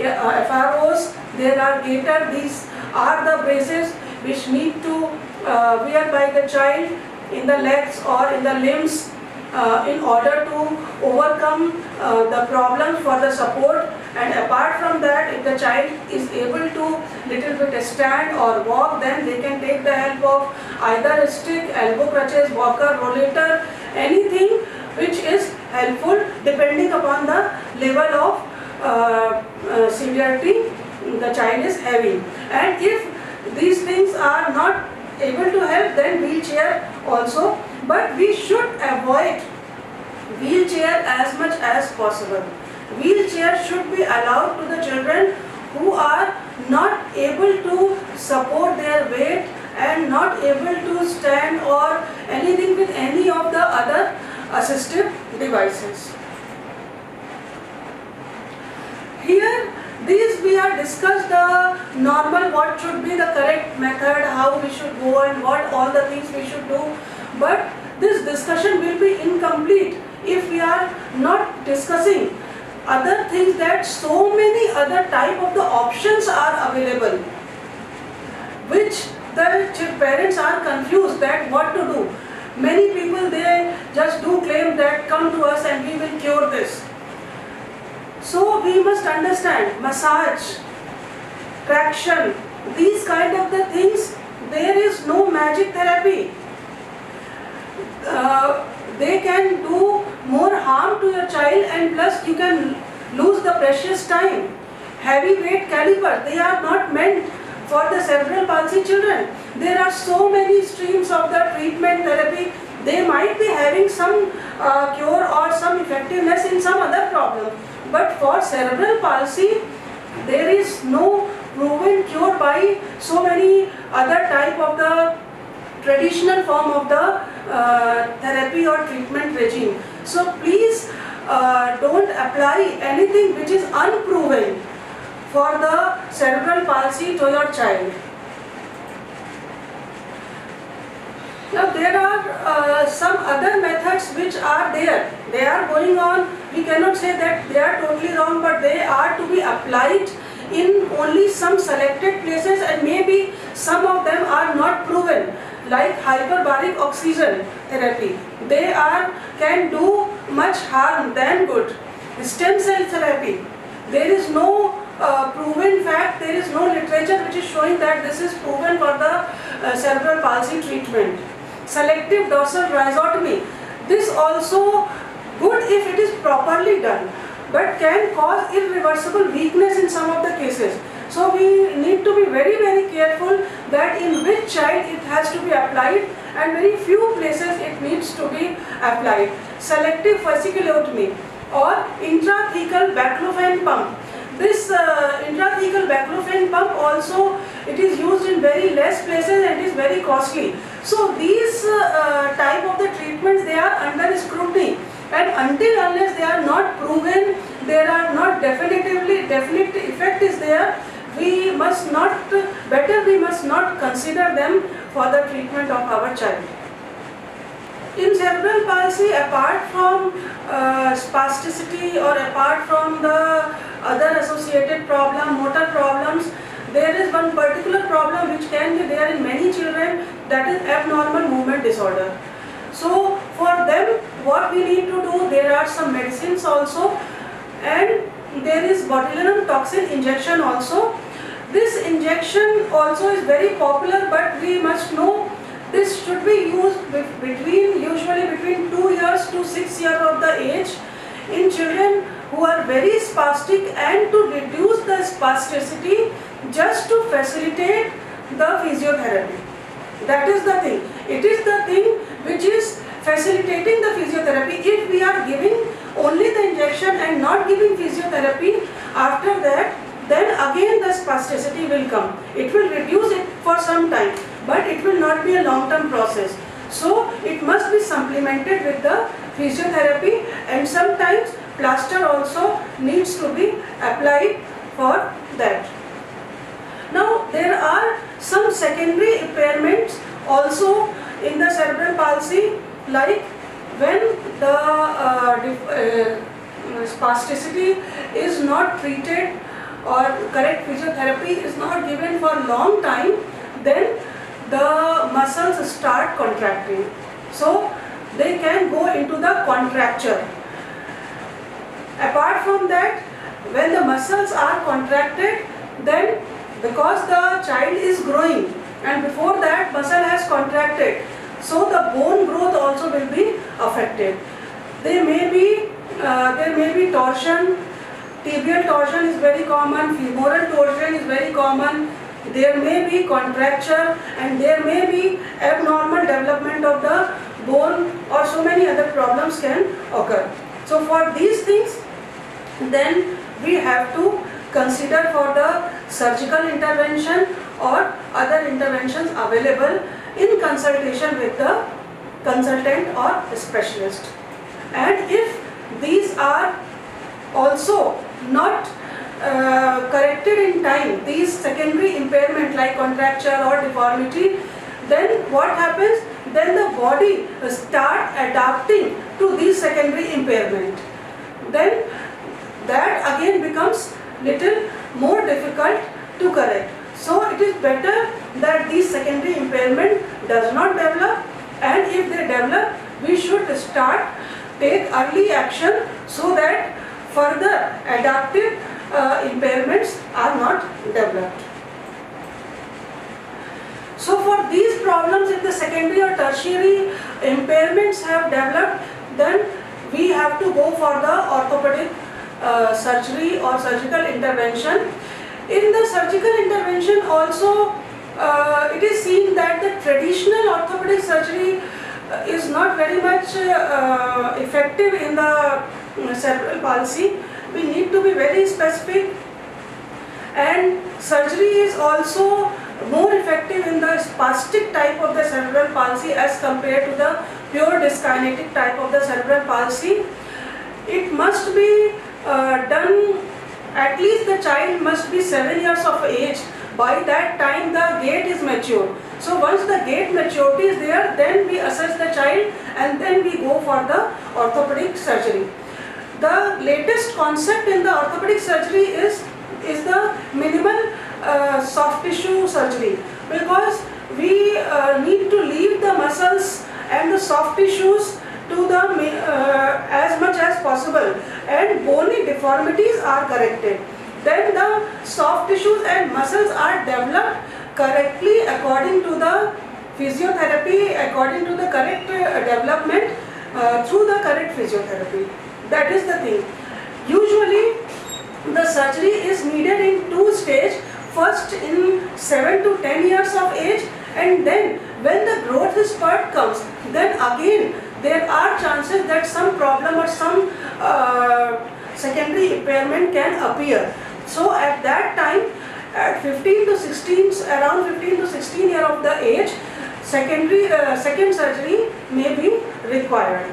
FROs, there are gaiter. These are the braces which need to wear by the child in the legs or in the limbs in order to overcome the problems for the support. And apart from that, if the child is able to little bit stand or walk, then they can take the help of either a stick, elbow crutches, walker, rollator, anything which is helpful depending upon the level of severity the child is having. And if these things are not able to help, then wheelchair also, but we should avoid wheelchair as much as possible. Wheelchair should be allowed to the children who are not able to support their weight and not able to stand or anything with any of the other assistive devices. Here, these we have discussed the normal, what should be the correct method, how we should go and what all the things we should do. But this discussion will be incomplete if we are not discussing other things, that so many other type of the options are available, which the parents are confused that what to do. Many people, they just do claim that come to us and we will cure this. So we must understand massage, traction, these kind of the things, there is no magic therapy. They can do more harm to your child, and plus you can lose the precious time. Heavy weight caliper, they are not meant for the cerebral palsy children, there are so many streams of the treatment therapy. They might be having some cure or some effectiveness in some other problem, but for cerebral palsy, there is no proven cure by so many other type of the traditional form of the therapy or treatment regime. So please don't apply anything which is unproven for the cerebral palsy to your child. Now there are some other methods which are there. They are going on. We cannot say that they are totally wrong, but they are to be applied in only some selected places, and maybe some of them are not proven, like hyperbaric oxygen therapy. They can do much harm than good. Stem cell therapy, there is no proven fact, there is no literature which is showing that this is proven for the cerebral palsy treatment. Selective dorsal rhizotomy, this also good if it is properly done, but can cause irreversible weakness in some of the cases. So we need to be very, very careful that in which child it has to be applied, and very few places it needs to be applied. Selective fasciculotomy or intrathecal baclofen pump. This intrathecal baclofen pump also, it is used in very less places and is very costly. So these type of the treatments, they are under scrutiny, and until unless they are not proven, there are not definite effect is there, we must not consider them for the treatment of our child. In cerebral palsy, apart from spasticity or apart from the other associated problem, motor problems, there is one particular problem which can be there in many children, that is abnormal movement disorder. So for them, what we need to do, there are some medicines also, and there is botulinum toxin injection also. This injection also is very popular, but we must know this should be used usually between 2 years to 6 years of the age in children who are very spastic, and to reduce the spasticity, just to facilitate the physiotherapy. That is the thing. It is the thing which is facilitating the physiotherapy. If we are giving only the injection and not giving physiotherapy, after that, then again the spasticity will come. It will reduce it for some time, but it will not be a long-term process. So it must be supplemented with the physiotherapy, and sometimes plaster also needs to be applied for that. Now there are some secondary impairments also in the cerebral palsy, like when the spasticity is not treated or correct physiotherapy is not given for a long time, then the muscles start contracting. So they can go into the contracture. Apart from that, when the muscles are contracted, then because the child is growing and before that muscle has contracted, so the bone growth also will be affected. There may be torsion. Tibial torsion is very common, femoral torsion is very common, there may be contracture, and there may be abnormal development of the bone, or so many other problems can occur. So for these things, then we have to consider for the surgical intervention or other interventions available in consultation with the consultant or specialist. And if these are also not corrected in time, these secondary impairment like contracture or deformity, then what happens? Then the body start adapting to these secondary impairment. Then that again becomes little more difficult to correct. So it is better that these secondary impairment does not develop, and if they develop, we should take early action so that further adaptive impairments are not developed. So for these problems, if the secondary or tertiary impairments have developed, then we have to go for the orthopedic surgery or surgical intervention. In the surgical intervention also, it is seen that the traditional orthopedic surgery is not very much effective in the cerebral palsy. We need to be very specific, and surgery is also more effective in the spastic type of the cerebral palsy as compared to the pure dyskinetic type of the cerebral palsy. It must be done, at least the child must be 7 years of age. By that time the gait is mature. So once the gait maturity is there, then we assess the child and then we go for the orthopedic surgery. The latest concept in the orthopedic surgery is the minimal soft tissue surgery, because we need to leave the muscles and the soft tissues to the as much as possible, and bony deformities are corrected. Then the soft tissues and muscles are developed correctly according to the physiotherapy, according to the correct development through the correct physiotherapy. That is the thing. Usually the surgery is needed in two stages. First in 7 to 10 years of age, and then when the growth spurt comes, then again there are chances that some problem or some secondary impairment can appear. So at that time, at 15 to 16, around 15 to 16 year of the age, second surgery may be required.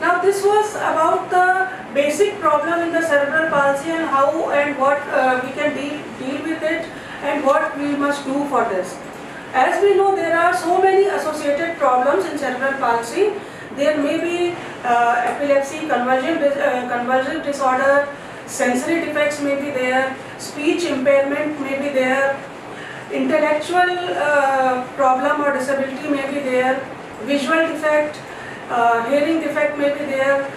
Now this was about the basic problem in the cerebral palsy and how and what we can deal with it and what we must do for this. As we know, there are so many associated problems in cerebral palsy. There may be epilepsy, convulsive disorder, sensory defects may be there, speech impairment may be there, intellectual problem or disability may be there, visual defect, hearing defect may be there,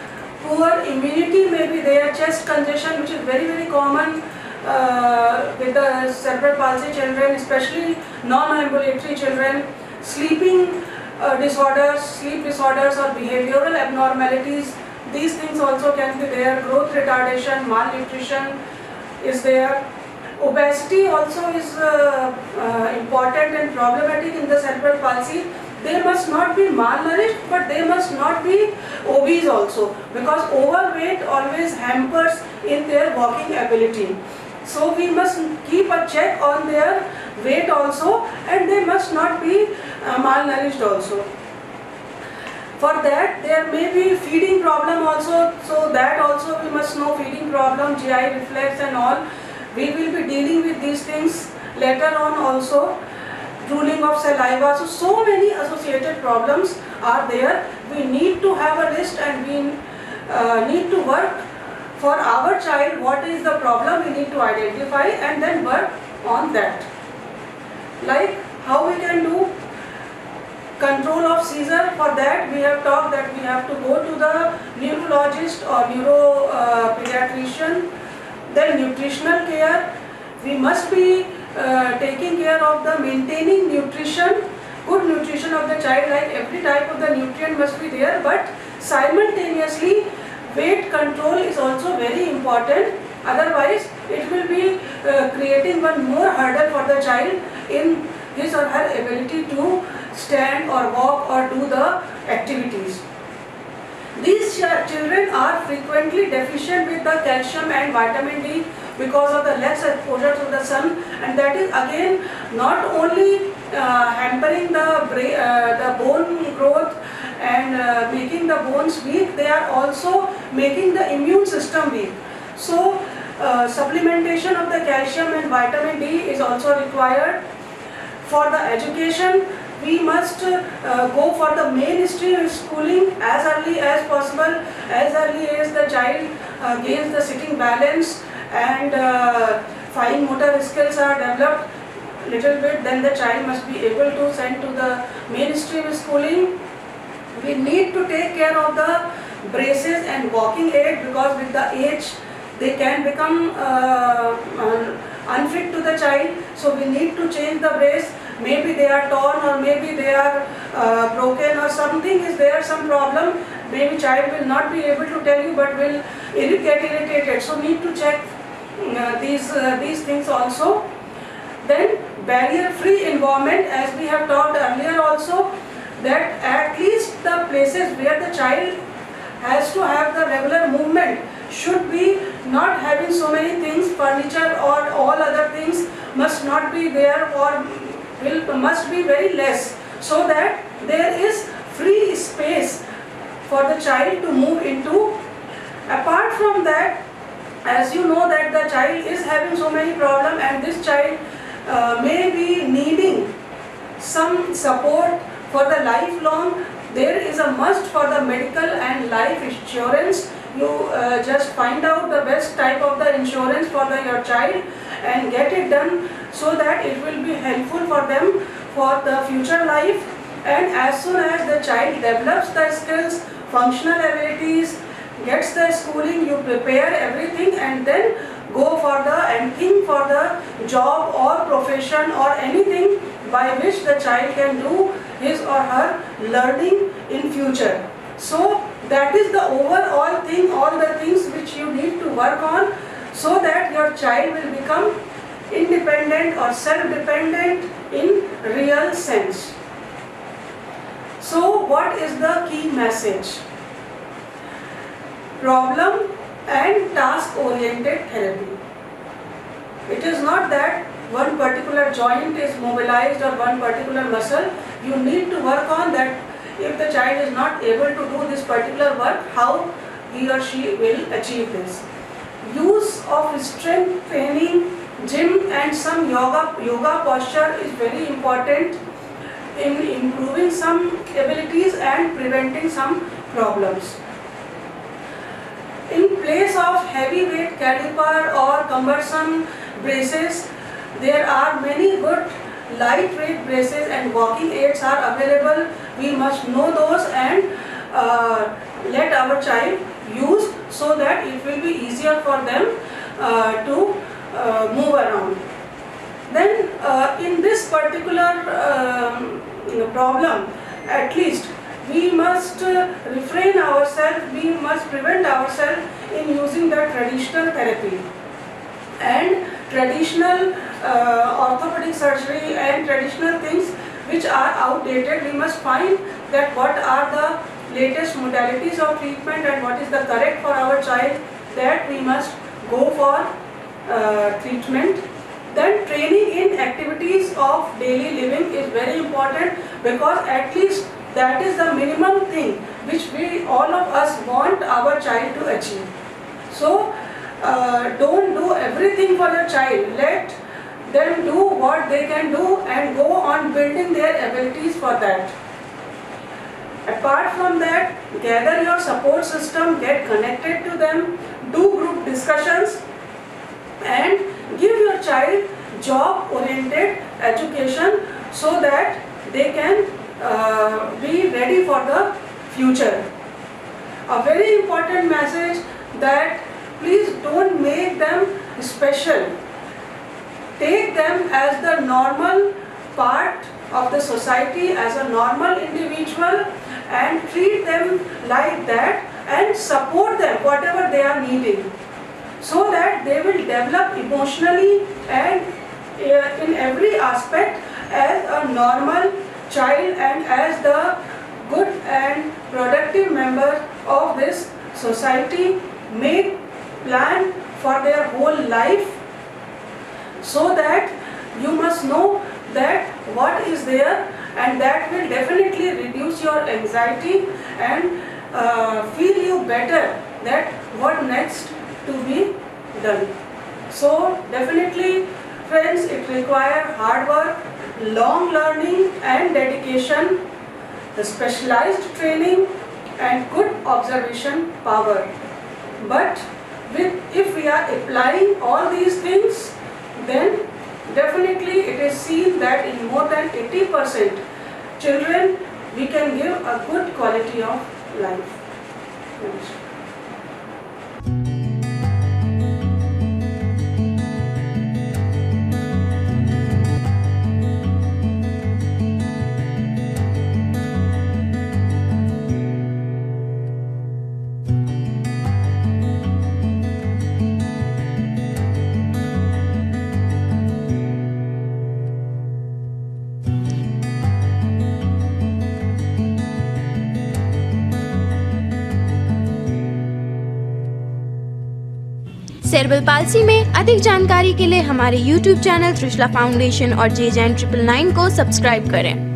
poor immunity may be there, chest congestion, which is very common with the cerebral palsy children, especially non-ambulatory children, sleeping disorders, sleep disorders or behavioral abnormalities, these things also can be there, growth retardation, malnutrition is there. Obesity also is important and problematic in the cerebral palsy. They must not be malnourished, but they must not be obese also, because overweight always hampers in their walking ability. So we must keep a check on their weight also, and they must not be malnourished also. For that there may be feeding problem also, so that also we must know feeding problem, GI reflex and all. We will be dealing with these things later on also. Drooling of saliva, so many associated problems are there. We need to have a list and we need to work for our child. What is the problem we need to identify and then work on that. Like how we can do control of seizure. For that we have talked that we have to go to the neurologist or neuropediatrician. Then nutritional care. We must be taking care of the maintaining nutrition, good nutrition of the child, like every type of the nutrient must be there, but simultaneously weight control is also very important. Otherwise it will be creating one more hurdle for the child in his or her ability to stand or walk or do the activities. These children are frequently deficient with the calcium and vitamin D because of the less exposure to the sun, and that is again not only hampering the bone growth and making the bones weak, they are also making the immune system weak. So supplementation of the calcium and vitamin D is also required. For the education, we must go for the mainstream schooling as early as possible, as early as the child gains the sitting balance and fine motor skills are developed little bit, then the child must be able to send to the mainstream schooling. We need to take care of the braces and walking aid, because with the age they can become unfit to the child. So we need to change the brace. Maybe they are torn or maybe they are broken or something is there, some problem. Maybe child will not be able to tell you but will get irritated. So need to check these things also. Then barrier-free environment, as we have talked earlier also, that at least the places where the child has to have the regular movement should be not having so many things, furniture or all other things must not be there, or must be very less, so that there is free space for the child to move into. Apart from that, as you know that the child is having so many problems, and this child may be needing some support for the lifelong, there is a must for the medical and life insurance. You just find out the best type of the insurance for your child and get it done, so that it will be helpful for them for the future life. And as soon as the child develops the skills, functional abilities, gets the schooling, you prepare everything and then go for the and think for the job or profession or anything by which the child can do his or her learning in future. So that is the overall thing, all the things which you need to work on, so that your child will become independent or self-dependent in real sense. So what is the key message? Problem and task oriented therapy. It is not that one particular joint is mobilized or one particular muscle. You need to work on that. If the child is not able to do this particular work, how he or she will achieve this. Use of strength training, gym and some yoga posture is very important in improving some abilities and preventing some problems. In place of heavy weight caliper or cumbersome braces, there are many good lightweight braces and walking aids are available. We must know those and let our child use, so that it will be easier for them to move around. Then in this particular problem, at least we must refrain ourselves, we must prevent ourselves in using the traditional therapy and traditional orthopedic surgery and traditional things which are outdated. We must find that what are the latest modalities of treatment and what is the correct for our child, that we must go for treatment. Then training in activities of daily living is very important, because at least that is the minimum thing which we all of us want our child to achieve. So don't do everything for your child. Let them do what they can do and go on building their abilities for that. Apart from that, gather your support system, get connected to them, do group discussions and give your child job oriented education, so that they can be ready for the future. A very important message, that please don't make them special. Take them as the normal part of the society, as a normal individual, and treat them like that and support them whatever they are needing, so that they will develop emotionally and in every aspect as a normal child and as the good and productive member of this society. Make plan for their whole life, so that you must know that what is there, and that will definitely reduce your anxiety and feel you better that what next to be done. So definitely friends, it requires hard work, long learning and dedication, the specialized training and good observation power. But if we are applying all these things, then definitely it is seen that in more than 80% children we can give a good quality of life.
Cerebral palsy में अधिक जानकारी के लिए हमारे YouTube channel Trishala foundation और JJN 999 को subscribe करें।